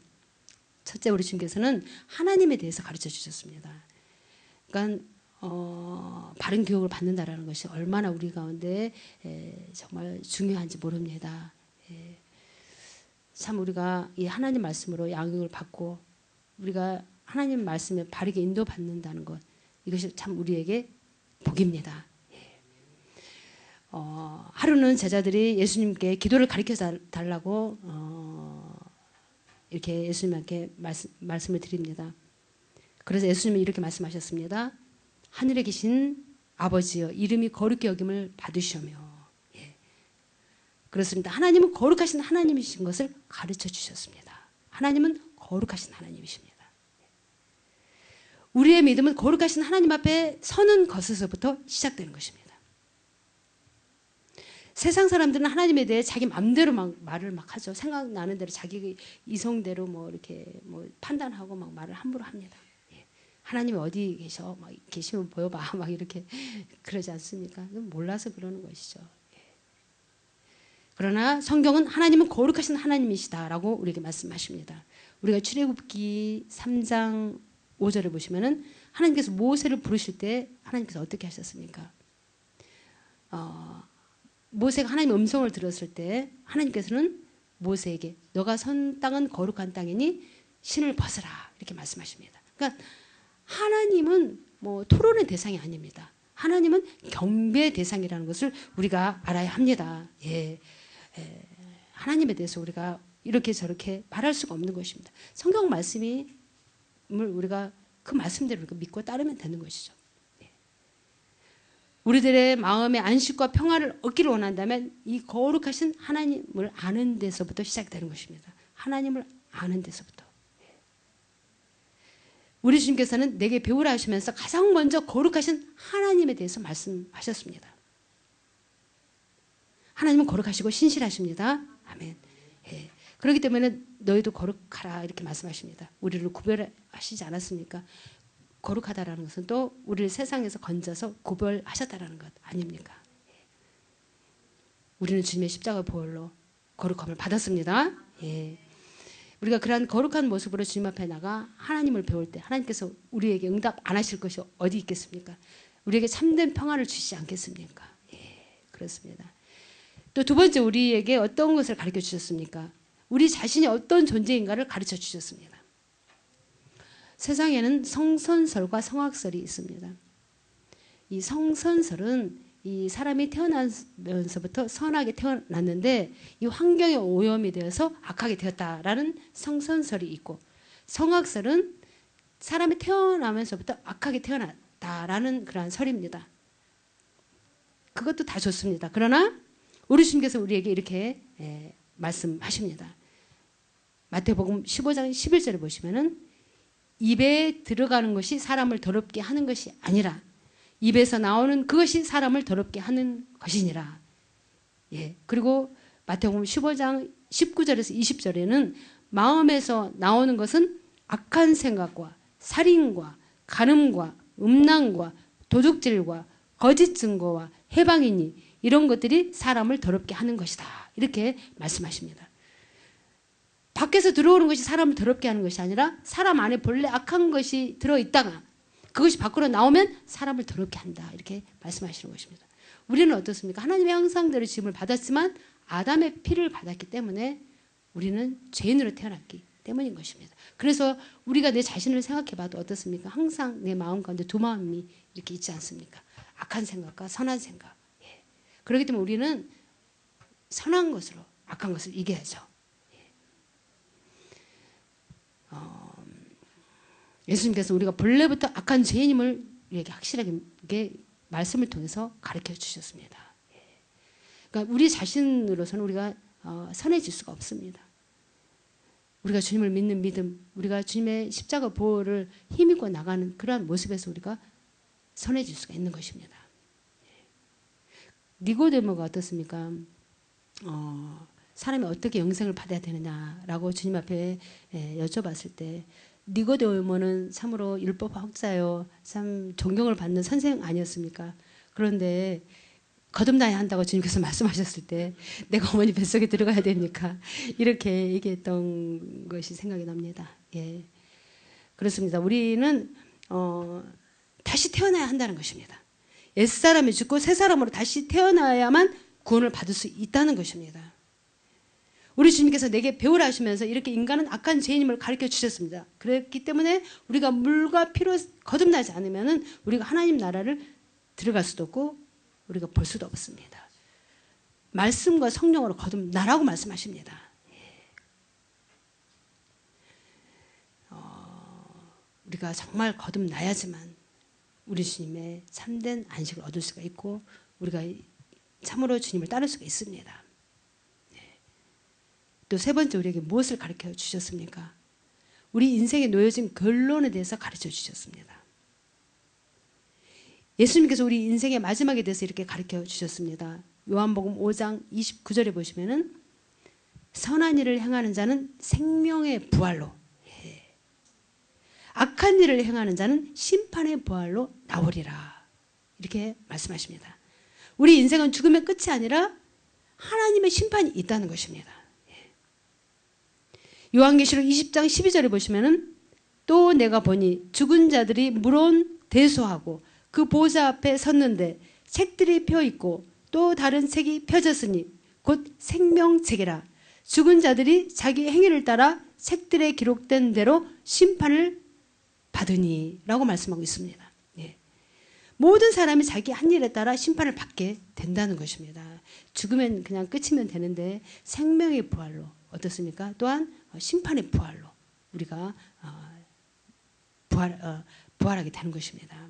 첫째, 우리 주님께서는 하나님에 대해서 가르쳐 주셨습니다. 그러니까 바른 교육을 받는다라는 것이 얼마나 우리 가운데 정말 중요한지 모릅니다. 참 우리가 이 하나님 말씀으로 양육을 받고 우리가 하나님 말씀에 바르게 인도받는다는 것, 이것이 참 우리에게 복입니다. 하루는 제자들이 예수님께 기도를 가르쳐 달라고 이렇게 예수님께 말씀을 드립니다. 그래서 예수님이 이렇게 말씀하셨습니다. 하늘에 계신 아버지여, 이름이 거룩히 여김을 받으시오며. 예. 그렇습니다. 하나님은 거룩하신 하나님이신 것을 가르쳐 주셨습니다. 하나님은 거룩하신 하나님이십니다. 우리의 믿음은 거룩하신 하나님 앞에 서는 것에서부터 시작되는 것입니다. 세상 사람들은 하나님에 대해 자기 마음대로 말을 하죠. 생각나는 대로 자기 이성대로 이렇게 판단하고 말을 함부로 합니다. 하나님이 어디 계셔? 계시면 보여봐. 이렇게 그러지 않습니까? 몰라서 그러는 것이죠. 그러나 성경은 하나님은 거룩하신 하나님이시다라고 우리에게 말씀하십니다. 우리가 출애굽기 3장 5절을 보시면은 하나님께서 모세를 부르실 때 하나님께서 어떻게 하셨습니까? 모세가 하나님의 음성을 들었을 때 하나님께서는 모세에게 너가 선 땅은 거룩한 땅이니 신을 벗으라 이렇게 말씀하십니다. 그러니까 하나님은 토론의 대상이 아닙니다. 하나님은 경배의 대상이라는 것을 우리가 알아야 합니다. 하나님에 대해서 우리가 이렇게 저렇게 말할 수가 없는 것입니다. 성경 말씀을 우리가 그 말씀대로 우리가 믿고 따르면 되는 것이죠. 우리들의 마음의 안식과 평화를 얻기를 원한다면 이 거룩하신 하나님을 아는 데서부터 시작되는 것입니다. 하나님을 아는 데서부터. 우리 주님께서는 내게 배우라 하시면서 가장 먼저 거룩하신 하나님에 대해서 말씀하셨습니다. 하나님은 거룩하시고 신실하십니다. 아멘. 그렇기 때문에 너희도 거룩하라 이렇게 말씀하십니다. 우리를 구별하시지 않았습니까? 거룩하다라는 것은 또 우리를 세상에서 건져서 구별하셨다라는 것 아닙니까? 우리는 주님의 십자가 보혈로 거룩함을 받았습니다. 우리가 그러한 거룩한 모습으로 주님 앞에 나가 하나님을 배울 때 하나님께서 우리에게 응답 안 하실 것이 어디 있겠습니까? 우리에게 참된 평화를 주시지 않겠습니까? 그렇습니다. 또 두 번째, 우리에게 어떤 것을 가르쳐 주셨습니까? 우리 자신이 어떤 존재인가를 가르쳐 주셨습니다. 세상에는 성선설과 성악설이 있습니다. 이 성선설은 이 사람이 태어나면서부터 선하게 태어났는데 이 환경에 오염이 되어서 악하게 되었다라는 성선설이 있고, 성악설은 사람이 태어나면서부터 악하게 태어났다라는 그러한 설입니다. 그것도 다 좋습니다. 그러나 우리 주님께서 우리에게 이렇게 말씀하십니다. 마태복음 15장 11절을 보시면은 입에 들어가는 것이 사람을 더럽게 하는 것이 아니라 입에서 나오는 그것이 사람을 더럽게 하는 것이니라. 그리고 마태복음 15장 19절에서 20절에는 마음에서 나오는 것은 악한 생각과 살인과 간음과 음란과 도둑질과 거짓 증거와 해방이니 이런 것들이 사람을 더럽게 하는 것이다. 이렇게 말씀하십니다. 밖에서 들어오는 것이 사람을 더럽게 하는 것이 아니라 사람 안에 본래 악한 것이 들어있다가 그것이 밖으로 나오면 사람을 더럽게 한다. 이렇게 말씀하시는 것입니다. 우리는 어떻습니까? 하나님의 형상대로 지음을 받았지만 아담의 피를 받았기 때문에 우리는 죄인으로 태어났기 때문인 것입니다. 그래서 우리가 내 자신을 생각해 봐도 어떻습니까? 항상 내 마음 가운데 두 마음이 이렇게 있지 않습니까? 악한 생각과 선한 생각. 예. 그렇기 때문에 우리는 선한 것으로 악한 것을 이겨야죠. 예수님께서 우리가 본래부터 악한 죄인임을 우리에게 확실하게 말씀을 통해서 가르쳐 주셨습니다. 그러니까 우리 자신으로서는 우리가 선해질 수가 없습니다. 우리가 주님을 믿는 믿음, 우리가 주님의 십자가 보혈을 힘입고 나가는 그러한 모습에서 우리가 선해질 수가 있는 것입니다. 니고데모가 어떻습니까? 사람이 어떻게 영생을 받아야 되느냐라고 주님 앞에 여쭤봤을 때 니고데모는 참으로 율법 학자요, 참 존경을 받는 선생 아니었습니까? 그런데 거듭나야 한다고 주님께서 말씀하셨을 때 내가 어머니 뱃속에 들어가야 되니까 이렇게 얘기했던 것이 생각이 납니다. 예, 그렇습니다. 우리는 다시 태어나야 한다는 것입니다. 옛사람이 죽고 새 사람으로 다시 태어나야만 구원을 받을 수 있다는 것입니다. 우리 주님께서 내게 배우라 하시면서 이렇게 인간은 악한 죄인임을 가르쳐 주셨습니다. 그렇기 때문에 우리가 물과 피로 거듭나지 않으면 우리가 하나님 나라를 들어갈 수도 없고 우리가 볼 수도 없습니다. 말씀과 성령으로 거듭나라고 말씀하십니다. 우리가 정말 거듭나야지만 우리 주님의 참된 안식을 얻을 수가 있고 우리가 참으로 주님을 따를 수가 있습니다. 또 세 번째 우리에게 무엇을 가르쳐 주셨습니까? 우리 인생에 놓여진 결론에 대해서 가르쳐 주셨습니다. 예수님께서 우리 인생의 마지막에 대해서 이렇게 가르쳐 주셨습니다. 요한복음 5장 29절에 보시면은 선한 일을 행하는 자는 생명의 부활로, 악한 일을 행하는 자는 심판의 부활로 나오리라. 이렇게 말씀하십니다. 우리 인생은 죽음의 끝이 아니라 하나님의 심판이 있다는 것입니다. 요한계시록 20장 12절에 보시면은 또 내가 보니 죽은 자들이 물론 대소하고 그 보좌 앞에 섰는데 책들이 펴 있고 또 다른 책이 펴졌으니 곧 생명책이라. 죽은 자들이 자기 행위를 따라 책들에 기록된 대로 심판을 받으니 라고 말씀하고 있습니다. 예. 모든 사람이 자기 한 일에 따라 심판을 받게 된다는 것입니다. 죽으면 그냥 끝이면 되는데 생명의 부활로 어떻습니까? 또한 심판의 부활로 우리가 부활하게 되는 것입니다.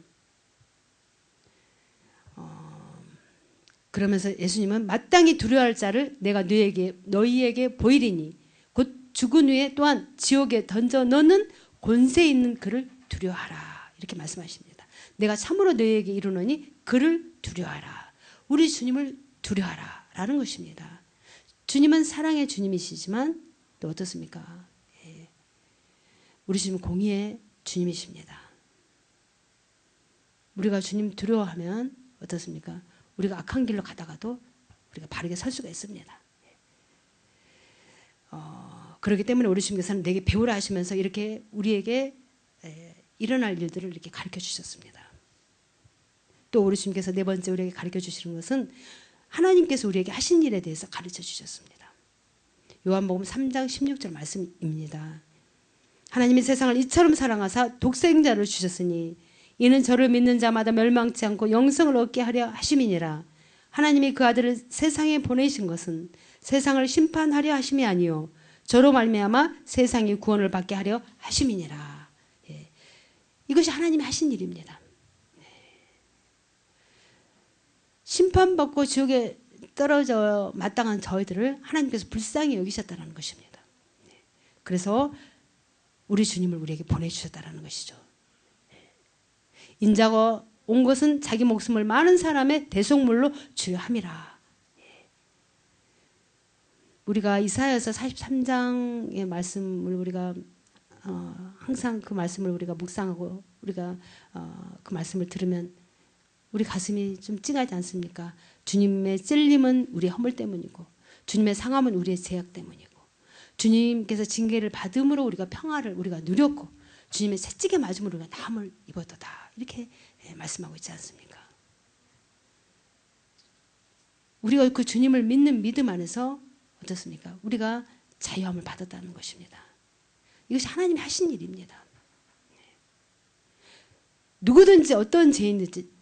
그러면서 예수님은 마땅히 두려워할 자를 내가 너희에게 보이리니 곧 죽은 후에 또한 지옥에 던져 넣는 권세 있는 그를 두려워하라. 이렇게 말씀하십니다. 내가 참으로 너희에게 이르노니 그를 두려워하라. 우리 주님을 두려워하라 라는 것입니다. 주님은 사랑의 주님이시지만 또 어떻습니까? 예. 우리 주님은 공의의 주님이십니다. 우리가 주님 두려워하면 어떻습니까? 우리가 악한 길로 가다가도 우리가 바르게 설 수가 있습니다. 그렇기 때문에 우리 주님께서는 내게 배우라 하시면서 이렇게 우리에게 일어날 일들을 이렇게 가르쳐 주셨습니다. 또 우리 주님께서 네 번째 우리에게 가르쳐 주시는 것은 하나님께서 우리에게 하신 일에 대해서 가르쳐 주셨습니다. 요한복음 3장 16절 말씀입니다. 하나님이 세상을 이처럼 사랑하사 독생자를 주셨으니 이는 저를 믿는 자마다 멸망치 않고 영생을 얻게 하려 하심이니라. 하나님이 그 아들을 세상에 보내신 것은 세상을 심판하려 하심이 아니요 저로 말미암아 세상이 구원을 받게 하려 하심이니라. 예. 이것이 하나님이 하신 일입니다. 심판받고 지옥에 떨어져 마땅한 저희들을 하나님께서 불쌍히 여기셨다는 것입니다. 그래서 우리 주님을 우리에게 보내주셨다는 것이죠. 인자가 온 것은 자기 목숨을 많은 사람의 대속물로 주려 함이라. 우리가 이사야서 43장의 말씀을 우리가 항상 그 말씀을 우리가 묵상하고 우리가 그 말씀을 들으면 우리 가슴이 좀 찡하지 않습니까? 주님의 찔림은 우리의 허물 때문이고 주님의 상함은 우리의 죄악 때문이고 주님께서 징계를 받음으로 우리가 평화를 우리가 누렸고 주님의 채찍에 맞음으로 우리가 나음을 입었도다. 이렇게 말씀하고 있지 않습니까? 우리가 그 주님을 믿는 믿음 안에서 어떻습니까? 우리가 자유함을 받았다는 것입니다. 이것이 하나님이 하신 일입니다. 누구든지 어떤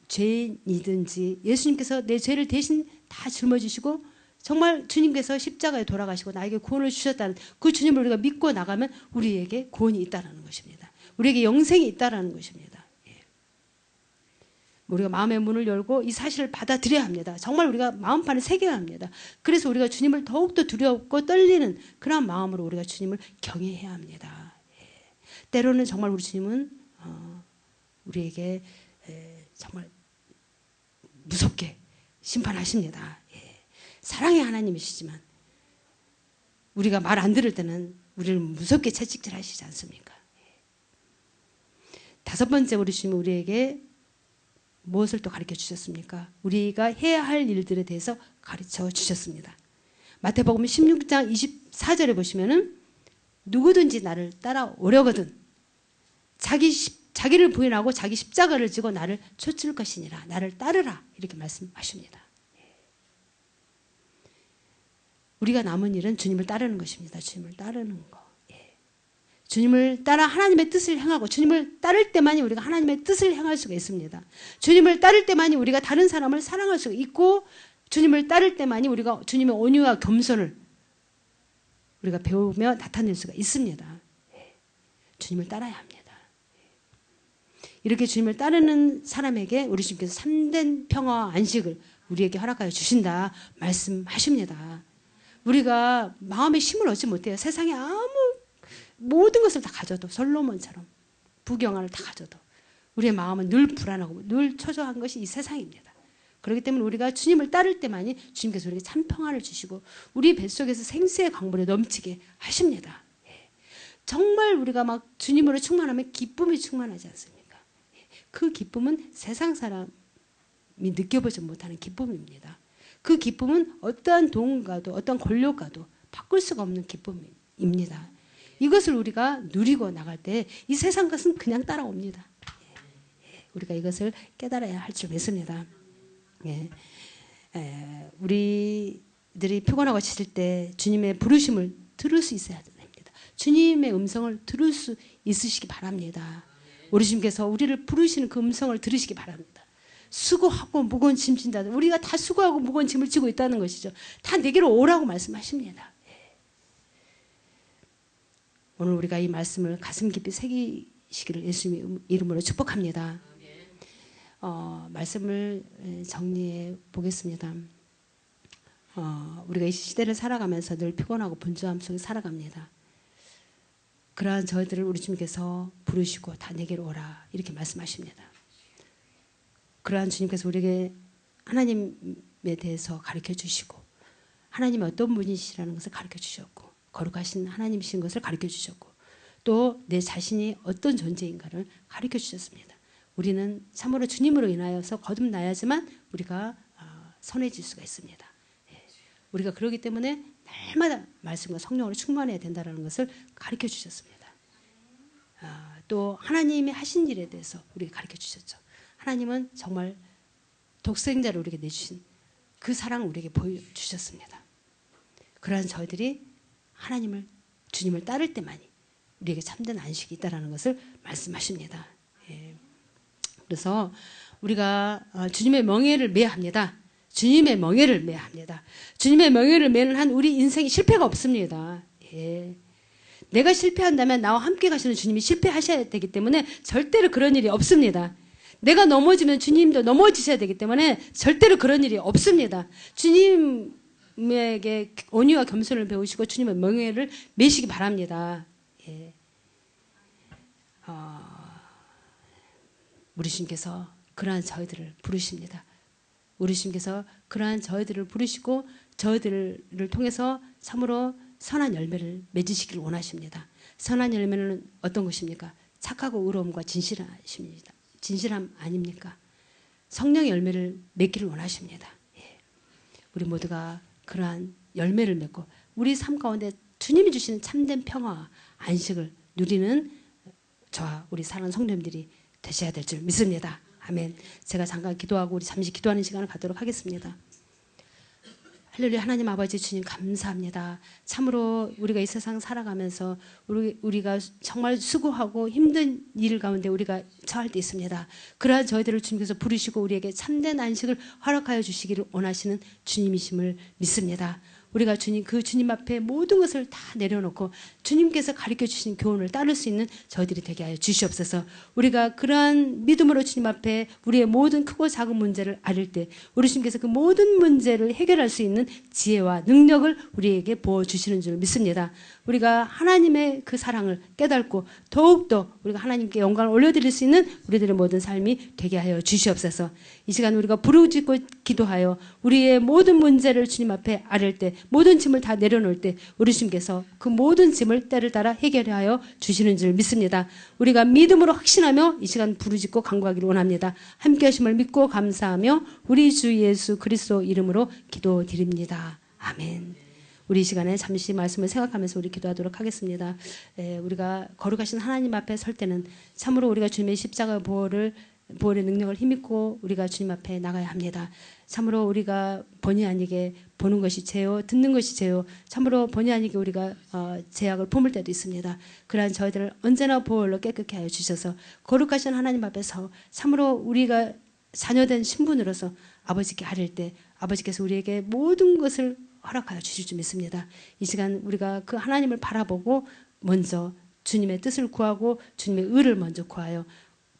죄인이든지 예수님께서 내 죄를 대신 다 짊어지시고 정말 주님께서 십자가에 돌아가시고 나에게 구원을 주셨다는 그 주님을 우리가 믿고 나가면 우리에게 구원이 있다는 것입니다. 우리에게 영생이 있다는 것입니다. 우리가 마음의 문을 열고 이 사실을 받아들여야 합니다. 정말 우리가 마음판에 새겨야 합니다. 그래서 우리가 주님을 더욱더 두렵고 떨리는 그런 마음으로 우리가 주님을 경외해야 합니다. 때로는 정말 우리 주님은 우리에게 정말 무섭게 심판하십니다. 사랑의 하나님이시지만 우리가 말 안 들을 때는 우리를 무섭게 채찍질 하시지 않습니까? 다섯 번째 우리 주님은 우리에게 무엇을 또 가르쳐 주셨습니까? 우리가 해야 할 일들에 대해서 가르쳐 주셨습니다. 마태복음 16장 24절에 보시면은 누구든지 나를 따라오려거든 자기를 부인하고 자기 십자가를 지고 나를 쫓을 것이니라. 나를 따르라. 이렇게 말씀하십니다. 우리가 남은 일은 주님을 따르는 것입니다. 주님을 따르는 거. 주님을 따라 하나님의 뜻을 행하고 주님을 따를 때만이 우리가 하나님의 뜻을 행할 수가 있습니다. 주님을 따를 때만이 우리가 다른 사람을 사랑할 수가 있고 주님을 따를 때만이 우리가 주님의 온유와 겸손을 우리가 배우며 나타낼 수가 있습니다. 주님을 따라야 합니다. 이렇게 주님을 따르는 사람에게 우리 주님께서 참된 평화와 안식을 우리에게 허락하여 주신다 말씀하십니다. 우리가 마음의 힘을 얻지 못해요. 세상에 아무 모든 것을 다 가져도 솔로몬처럼 부경화를 다 가져도 우리의 마음은 늘 불안하고 늘 초조한 것이 이 세상입니다. 그렇기 때문에 우리가 주님을 따를 때만이 주님께서 우리에게 참 평화를 주시고 우리 뱃속에서 생수의 강물이 넘치게 하십니다. 정말 우리가 막 주님으로 충만하면 기쁨이 충만하지 않습니까? 그 기쁨은 세상 사람이 느껴보지 못하는 기쁨입니다. 그 기쁨은 어떠한 돈과도 어떠한 권력과도 바꿀 수가 없는 기쁨입니다. 이것을 우리가 누리고 나갈 때 이 세상 것은 그냥 따라옵니다. 우리가 이것을 깨달아야 할 줄 믿습니다. 우리들이 피곤하고 지칠 때 주님의 부르심을 들을 수 있어야 됩니다. 주님의 음성을 들을 수 있으시기 바랍니다. 우리 주님께서 우리를 부르시는 그 음성을 들으시기 바랍니다. 수고하고 무거운 짐 진다. 우리가 다 수고하고 무거운 짐을 지고 있다는 것이죠. 다 내게로 오라고 말씀하십니다. 오늘 우리가 이 말씀을 가슴 깊이 새기시기를 예수님의 이름으로 축복합니다. 말씀을 정리해 보겠습니다. 우리가 이 시대를 살아가면서 늘 피곤하고 분주함 속에 살아갑니다. 그러한 저희들을 우리 주님께서 부르시고 다 내게로 오라 이렇게 말씀하십니다. 그러한 주님께서 우리에게 하나님에 대해서 가르쳐 주시고 하나님이 어떤 분이시라는 것을 가르쳐 주셨고 거룩하신 하나님이신 것을 가르쳐 주셨고 또 내 자신이 어떤 존재인가를 가르쳐 주셨습니다. 우리는 참으로 주님으로 인하여서 거듭나야지만 우리가 선해질 수가 있습니다. 우리가 그러기 때문에 날마다 말씀과 성령으로 충만해야 된다는 것을 가르쳐 주셨습니다. 또 하나님이 하신 일에 대해서 우리에게 가르쳐 주셨죠. 하나님은 정말 독생자를 우리에게 내주신 그 사랑을 우리에게 보여주셨습니다. 그러한 저희들이 주님을 따를 때만이 우리에게 참된 안식이 있다는 것을 말씀하십니다. 그래서 우리가 주님의 멍에를 매야 합니다. 주님의 멍에를 매야 합니다. 주님의 멍에를 매는 한 우리 인생에 실패가 없습니다. 내가 실패한다면 나와 함께 가시는 주님이 실패하셔야 되기 때문에 절대로 그런 일이 없습니다. 내가 넘어지면 주님도 넘어지셔야 되기 때문에 절대로 그런 일이 없습니다. 주님에게 온유와 겸손을 배우시고 주님의 멍에를 매시기 바랍니다. 우리 주님께서 그러한 저희들을 부르십니다. 우리 주님께서 그러한 저희들을 부르시고 저희들을 통해서 참으로 선한 열매를 맺으시기를 원하십니다. 선한 열매는 어떤 것입니까? 착하고 의로움과 진실하십니다. 진실함 아닙니까? 성령의 열매를 맺기를 원하십니다. 우리 모두가 그러한 열매를 맺고 우리 삶 가운데 주님이 주시는 참된 평화와 안식을 누리는 저와 우리 사랑하는 성도님들이 되셔야 될 줄 믿습니다. 아멘. 제가 잠깐 기도하고 우리 잠시 기도하는 시간을 갖도록 하겠습니다. 할렐루야. 하나님 아버지 주님 감사합니다. 참으로 우리가 이 세상 살아가면서 우리가 정말 수고하고 힘든 일 가운데 우리가 처할 때 있습니다. 그러한 저희들을 주님께서 부르시고 우리에게 참된 안식을 허락하여 주시기를 원하시는 주님이심을 믿습니다. 우리가 그 주님 앞에 모든 것을 다 내려놓고 주님께서 가르쳐 주신 교훈을 따를 수 있는 저희들이 되게 하여 주시옵소서. 우리가 그러한 믿음으로 주님 앞에 우리의 모든 크고 작은 문제를 아릴 때 우리 주님께서 그 모든 문제를 해결할 수 있는 지혜와 능력을 우리에게 부어주시는 줄 믿습니다. 우리가 하나님의 그 사랑을 깨닫고 더욱더 우리가 하나님께 영광을 올려드릴 수 있는 우리들의 모든 삶이 되게 하여 주시옵소서. 이 시간 우리가 부르짖고 기도하여 우리의 모든 문제를 주님 앞에 아릴 때 모든 짐을 다 내려놓을 때 우리 주님께서 그 모든 짐을 때를 따라 해결하여 주시는 줄 믿습니다. 우리가 믿음으로 확신하며 이 시간 부르짖고 간구하기를 원합니다. 함께 하심을 믿고 감사하며 우리 주 예수 그리스도 이름으로 기도드립니다. 아멘. 우리 이 시간에 잠시 말씀을 생각하면서 우리 기도하도록 하겠습니다. 우리가 거룩하신 하나님 앞에 설 때는 참으로 우리가 주님의 십자가 보혈의 능력을 힘입고 우리가 주님 앞에 나가야 합니다. 참으로 우리가 본의 아니게 보는 것이 죄요, 듣는 것이 죄요, 참으로 본의 아니게 우리가 죄악을 품을 때도 있습니다. 그러한 저희들을 언제나 보혈로 깨끗게 하여 주셔서 거룩하신 하나님 앞에서 참으로 우리가 자녀된 신분으로서 아버지께 아릴 때 아버지께서 우리에게 모든 것을 허락하여 주실 줄 믿습니다. 이 시간 우리가 그 하나님을 바라보고 먼저 주님의 뜻을 구하고 주님의 의를 먼저 구하여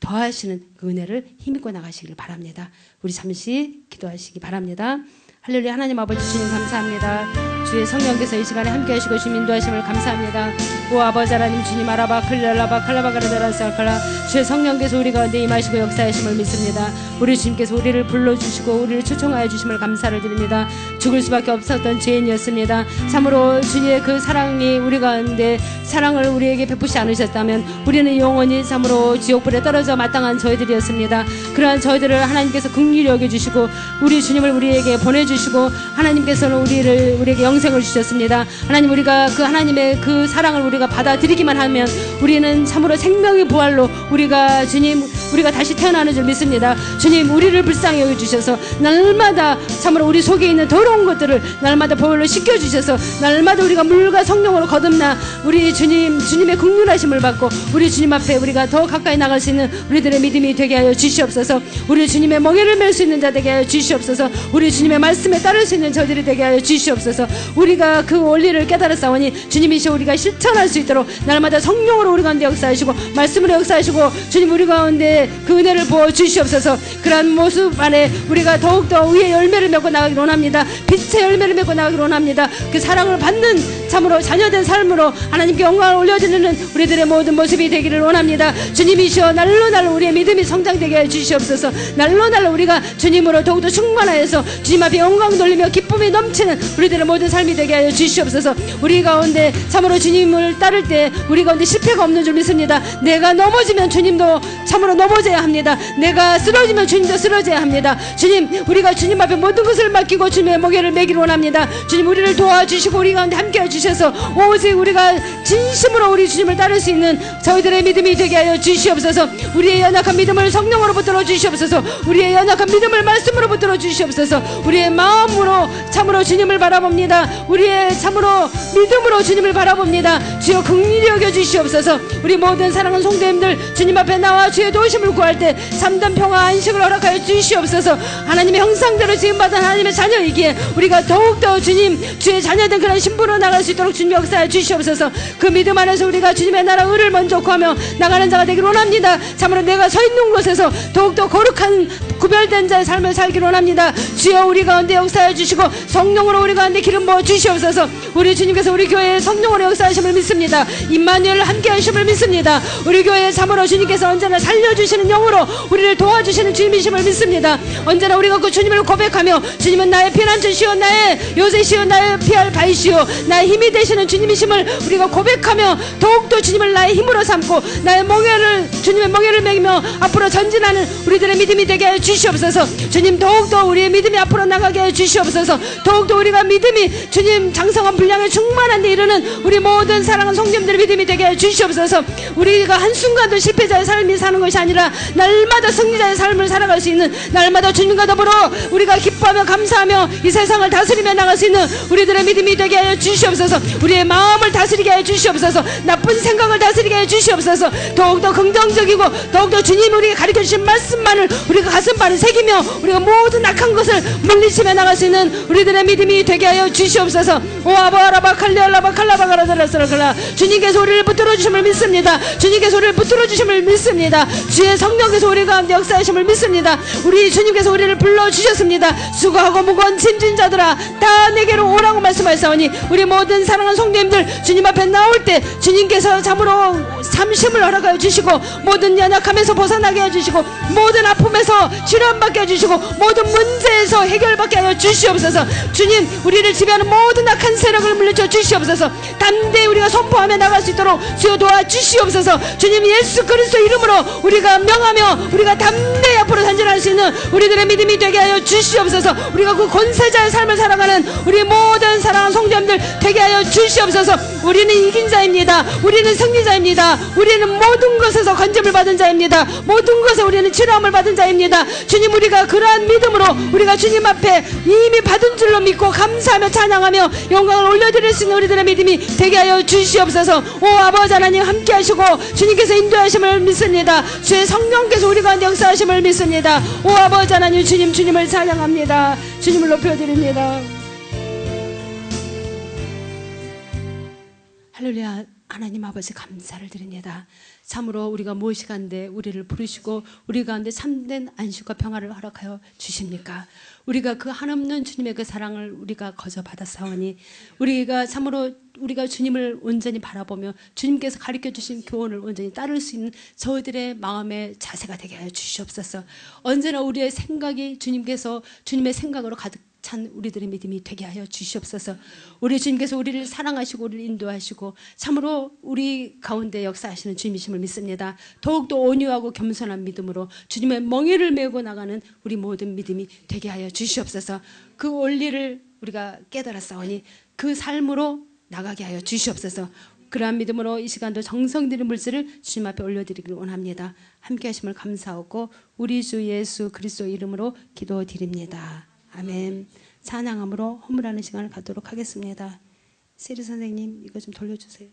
더하시는 그 은혜를 힘입고 나가시기를 바랍니다. 우리 잠시 기도하시기 바랍니다. 할렐루야. 하나님 아버지 주님 감사합니다. 주의 성령께서 이 시간에 함께 하시고 주님 인도하심을 감사합니다. 오 아버지 하나님 주님 아라바 클랄라바 칼라바가라다라살칼라 주의 성령께서 우리 가운데 임하시고 역사하심을 믿습니다. 우리 주님께서 우리를 불러주시고 우리를 초청하여 주심을 감사를 드립니다. 죽을 수밖에 없었던 죄인이었습니다. 참으로 주님의 그 사랑이 우리 가운데 사랑을 우리에게 베푸시 않으셨다면 우리는 영원히 참으로 지옥불에 떨어져 마땅한 저희들이었습니다. 그러한 저희들을 하나님께서 긍휼히 여겨주시고 우리 주님을 우리에게 보내주시고 하나님께서는 우리에게 영생을 주셨습니다. 하나님 우리가 그 하나님의 그 사랑을 우리가 받아들이기만 하면 우리는 참으로 생명의 부활로 우리가 주님 우리가 다시 태어나는 줄 믿습니다. 주님 우리를 불쌍히 여겨주셔서 날마다 참으로 우리 속에 있는 더러운 것들을 날마다 보혈로 씻겨주셔서 날마다 우리가 물과 성령으로 거듭나 우리 주님의 긍휼하심을 받고 우리 주님 앞에 우리가 더 가까이 나갈 수 있는 우리들의 믿음이 되게 하여 주시옵소서. 우리 주님의 멍에를 맬 수 있는 자 되게 하여 주시옵소서. 우리 주님의 말씀에 따를 수 있는 저들이 되게 하여 주시옵소서. 우리가 그 원리를 깨달았사오니 주님이시여 우리가 실천할 수 있도록 날마다 성령으로 우리 가운데 역사하시고 말씀으로 역사하시고 주님 우리 가운데 그 은혜를 부어 주시옵소서. 그러한 모습 안에 우리가 더욱더 의의 열매를 맺고 나가기를 원합니다. 빛의 열매를 맺고 나가기를 원합니다. 그 사랑을 받는 참으로 자녀된 삶으로 하나님께 영광을 올려드리는 우리들의 모든 모습이 되기를 원합니다. 주님이시여 날로 날로 우리의 믿음이 성장되게 해 주시옵소서. 날로 날로 우리가 주님으로 더욱더 충만하여서 주님 앞에 영광 돌리며 기쁨이 넘치는 우리들의 모든 삶이 되게 하여 주시옵소서. 우리 가운데 참으로 주님을 따를 때 우리 가운데 실패가 없는 줄 믿습니다. 내가 넘어지면 주님도 참으로 넘어져야 합니다. 내가 쓰러지면 주님도 쓰러져야 합니다. 주님 우리가 주님 앞에 모든 것을 맡기고 주님의 멍에를 매기를 원합니다. 주님 우리를 도와주시고 우리 가운데 함께해 주셔서 오직 우리가 진심으로 우리 주님을 따를 수 있는 저희들의 믿음이 되게 하여 주시옵소서. 우리의 연약한 믿음을 성령으로 붙들어 주시옵소서. 우리의 연약한 믿음을 말씀으로 붙들어 주시옵소서. 우리의 마음으로 참으로 주님을 바라봅니다. 우리의 참으로 믿음으로 주님을 바라봅니다. 주여 긍휼히 여겨 주시옵소서. 우리 모든 사랑하는 성도님들 주님 앞에 나와 주의 도우심을 구할 때 참된 평화 안식을 허락하여 주시옵소서. 하나님의 형상대로 지음받은 하나님의 자녀이기에 우리가 더욱더 주님 주의 자녀된 그런 신분으로 나갈 수 있도록 주님 역사해 주시옵소서. 그 믿음 안에서 우리가 주님의 나라 의를 먼저 구하며 나가는 자가 되기를 원합니다. 참으로 내가 서 있는 곳에서 더욱더 거룩한 구별된 자의 삶을 살기를 원합니다. 주여 우리 가운데 역사해 주시고 성령으로 우리 가운데 기름 부어 주시옵소서. 우리 주님께서 우리 교회에 성령으로 역사하심을 믿습니다. 임마누엘 함께 하심을 믿습니다. 우리 교회에 참으로 주님께서 언제나 살려주시는 영으로 우리를 도와주시는 주님이심을 믿습니다. 언제나 우리가 그 주님을 고백하며 주님은 나의 피난처시오 나의 요새시오 나의 피할 바위시오 나의 힘이 되시는 주님이심을 우리가 고백하며 더욱더 주님을 나의 힘으로 삼고 나의 멍에를 주님의 멍에를 매기며 앞으로 전진하는 우리들의 믿음이 되게 하여 주시옵소서. 주님 더욱더 우리의 믿음이 앞으로 나가게 하여 주시옵소서. 더욱더 우리가 믿음이 주님 장성한 분량의 충만한 데 이르는 우리 모든 사랑하는 성도님들의 믿음이 되게 하여 주시옵소서. 우리가 한순간도 실패자의 삶이 사는 것이 아니라 날마다 승리자의 삶을 살아갈 수 있는, 날마다 주님과 더불어 우리가 기뻐하며 감사하며 이 세상을 다스리며 나갈 수 있는 우리들의 믿음이 되게 하여 주시옵소서. 우리의 마음을 다스리게 하여 주시옵소서. 나쁜 생각을 다스리게 하여 주시옵소서. 더욱더 긍정적이고 더욱더 주님이 우리에게 가르쳐주신 말씀만을 우리가 가슴판에 새기며 우리가 모든 악한 것을 물리치며 나갈 수 있는 우리들의 믿음이 되게 하여 주시옵소서. 오아바라바 칼레알라바 칼라바가라다라스라칼라. 주님께서 우리를 붙들어 주심을 믿습니다. 주님께서 우리를 붙들어 주심을 믿습니다. 주의 성령께서 우리 가운데 역사하심을 믿습니다. 우리 주님께서 우리를 불러주셨습니다. 수고하고 무거운 짐진 자들아 다 내게로 오라고 말씀하셨사오니 우리 모든 사랑하는 성도님들 주님 앞에 나올 때 주님께서 참으로 참심을 허락하여 주시고 모든 연약함에서 벗어나게 해주시고 모든 아픔에서 치료받게 해주시고 모든 문제에서 해결받게 하여 주시옵소서. 주님 우리를 지배하는 모든 악한 세력을 물리쳐 주시옵소서. 담대히 우리가 선포하며 나갈 수 있도록 주여 도와주시옵소서. 주님 예수 그리스도 이름으로 우리가 명하며 우리가 담대히 앞으로 단전할 수 있는 우리들의 믿음이 되게 하여 주시옵소서. 우리가 그 권세자의 삶을 살아가는 우리 모든 사랑하는 성도님들 되게 하여 주시옵소서. 우리는 이긴 자입니다. 우리는 승리자입니다. 우리는 모든 것에서 건짐을 받은 자입니다. 모든 것에 우리는 치료함을 받은 자입니다. 주님 우리가 그러한 믿음으로 우리가 주님 앞에 이미 받은 줄로 믿고 감사하며 찬양하며 영광을 올려드릴 수 있는 우리들의 믿음이 되게 하여 주시옵소서. 오 아버지 하나님 함께 하시고 주님께서 인도하심을 믿습니다. 주의 성령께서 우리 가운데 역사하심을 믿습니다. 오 아버지 하나님 주님을 찬양합니다. 주님을 높여드립니다. 할렐루야. 하나님 아버지 감사를 드립니다. 참으로 우리가 무엇이간데 우리를 부르시고 우리 가운데 참된 안식과 평화를 허락하여 주십니까? 우리가 그 한없는 주님의 그 사랑을 우리가 거저 받았사오니 우리가 참으로 우리가 주님을 온전히 바라보며 주님께서 가르쳐 주신 교훈을 온전히 따를 수 있는 저희들의 마음의 자세가 되게 하여 주시옵소서. 언제나 우리의 생각이 주님께서 주님의 생각으로 가득 찬 우리들의 믿음이 되게 하여 주시옵소서. 우리 주님께서 우리를 사랑하시고 우리를 인도하시고 참으로 우리 가운데 역사하시는 주님이심을 믿습니다. 더욱더 온유하고 겸손한 믿음으로 주님의 멍에를 메고 나가는 우리 모든 믿음이 되게 하여 주시옵소서. 그 원리를 우리가 깨달았사오니 그 삶으로 나가게 하여 주시옵소서. 그러한 믿음으로 이 시간도 정성 들인 물질을 주님 앞에 올려드리기를 원합니다. 함께 하심을 감사하고 우리 주 예수 그리스도 이름으로 기도드립니다. 아멘. 찬양함으로 허물하는 시간을 갖도록 하겠습니다. 세리 선생님 이거 좀 돌려주세요.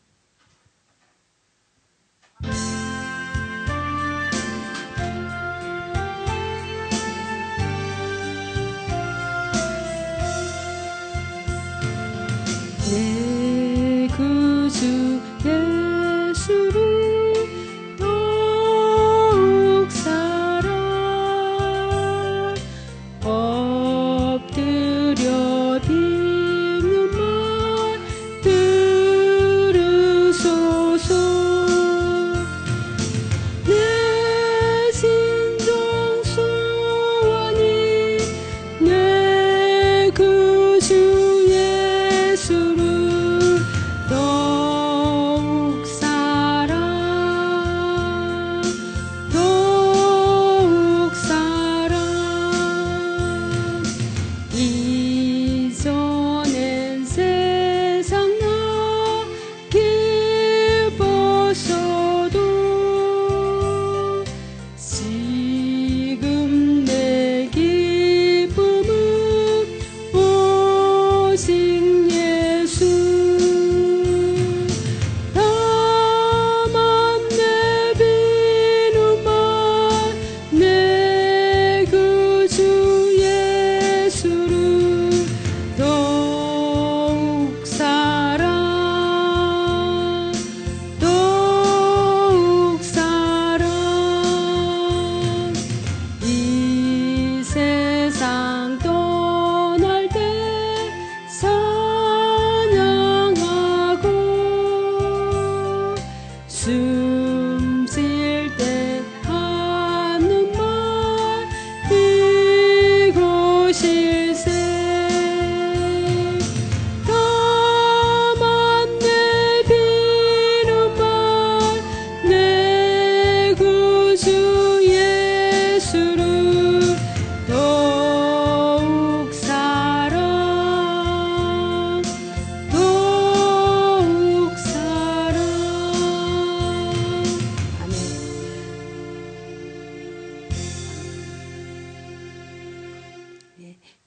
내 구주 예수를 더욱 사랑 엎드려 빚는 말 들으소서.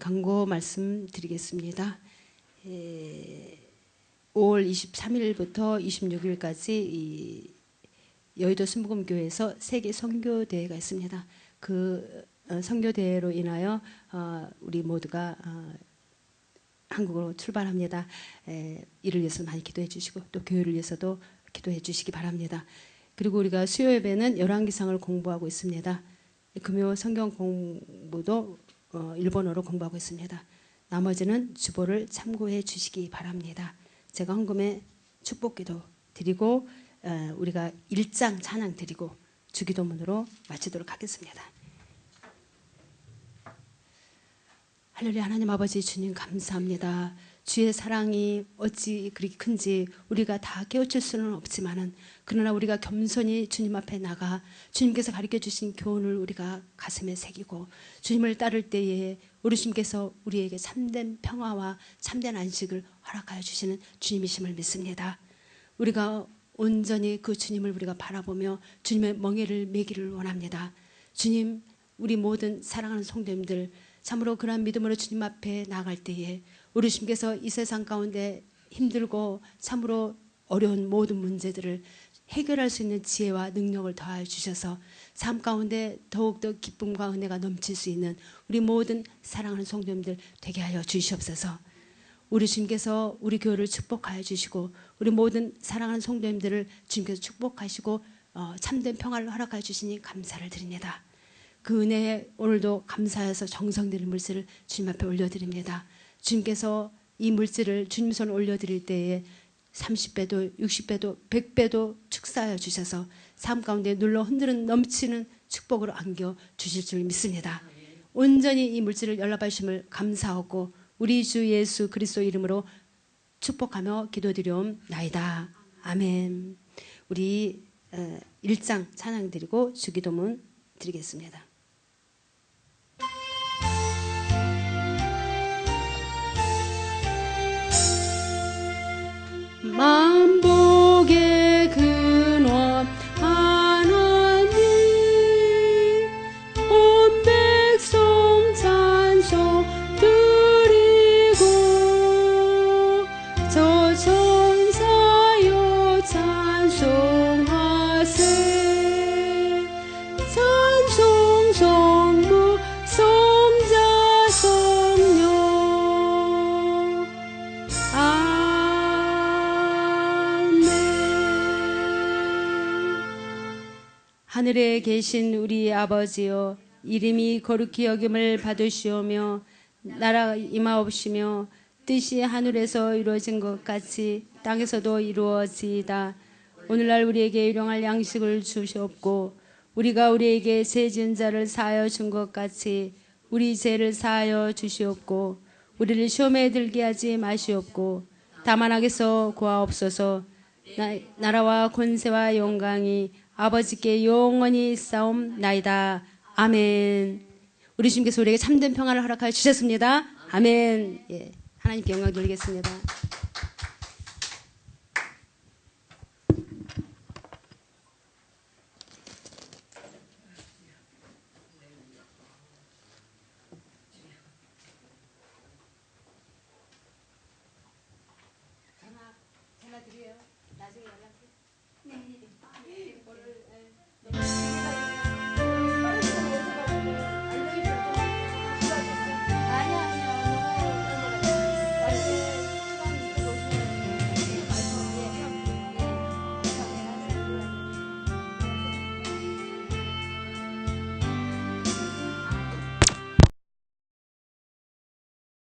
광고 말씀드리겠습니다. 5월 23일부터 26일까지 여의도 순복음교회에서 세계 선교대회가 있습니다. 그 선교대회로 인하여 우리 모두가 한국으로 출발합니다. 이를 위해서 많이 기도해 주시고 또 교회를 위해서도 기도해 주시기 바랍니다. 그리고 우리가 수요 예배는 열왕기상을 공부하고 있습니다. 금요 성경 공부도 일본어로 공부하고 있습니다. 나머지는 주보를 참고해 주시기 바랍니다. 제가 헌금에 축복기도 드리고 우리가 1장 찬양 드리고 주기도문으로 마치도록 하겠습니다. 할렐루야. 하나님 아버지 주님 감사합니다. 주의 사랑이 어찌 그렇게 큰지 우리가 다 깨우칠 수는 없지만은 그러나 우리가 겸손히 주님 앞에 나가 주님께서 가르쳐 주신 교훈을 우리가 가슴에 새기고 주님을 따를 때에 우리 주님께서 우리에게 참된 평화와 참된 안식을 허락하여 주시는 주님이심을 믿습니다. 우리가 온전히 그 주님을 우리가 바라보며 주님의 멍에를 매기를 원합니다. 주님, 우리 모든 사랑하는 성도님들 참으로 그러한 믿음으로 주님 앞에 나아갈 때에 우리 주님께서 이 세상 가운데 힘들고 참으로 어려운 모든 문제들을 해결할 수 있는 지혜와 능력을 더하여 주셔서 삶 가운데 더욱더 기쁨과 은혜가 넘칠 수 있는 우리 모든 사랑하는 성도님들 되게 하여 주시옵소서. 우리 주님께서 우리 교회를 축복하여 주시고 우리 모든 사랑하는 성도님들을 주님께서 축복하시고 참된 평화를 허락하여 주시니 감사를 드립니다. 그 은혜에 오늘도 감사해서 정성드린 물질을 주님 앞에 올려드립니다. 주님께서 이 물질을 주님 손에 올려드릴 때에 30배도 60배도 100배도 축사하여 주셔서 삶 가운데 눌러 흔드는 넘치는 축복으로 안겨 주실 줄 믿습니다. 온전히 이 물질을 연락하여 주심을 감사하고 우리 주 예수 그리스도 이름으로 축복하며 기도드리옵나이다. 아멘. 우리 1장 찬양 드리고 주기도문 드리겠습니다. 만복의 근원 하나님 온 백성 찬송 드리고 저 천사여 찬송하세 찬송 성부 성자 성령 하늘에 계신 우리 아버지여 이름이 거룩히 여김을 받으시오며 나라가 임하옵시며 뜻이 하늘에서 이루어진 것 같이 땅에서도 이루어지이다. 오늘날 우리에게 일용할 양식을 주시옵고 우리가 우리에게 죄 지은 자를 사하여 준 것 같이 우리 죄를 사하여 주시옵고 우리를 시험에 들게 하지 마시옵고 다만 악에서 구하옵소서. 나라와 권세와 영광이 아버지께 영원히 싸움나이다. 아멘. 우리 주님께서 우리에게 참된 평안을 허락하여 주셨습니다. 아멘. 예, 하나님께 영광 돌리겠습니다.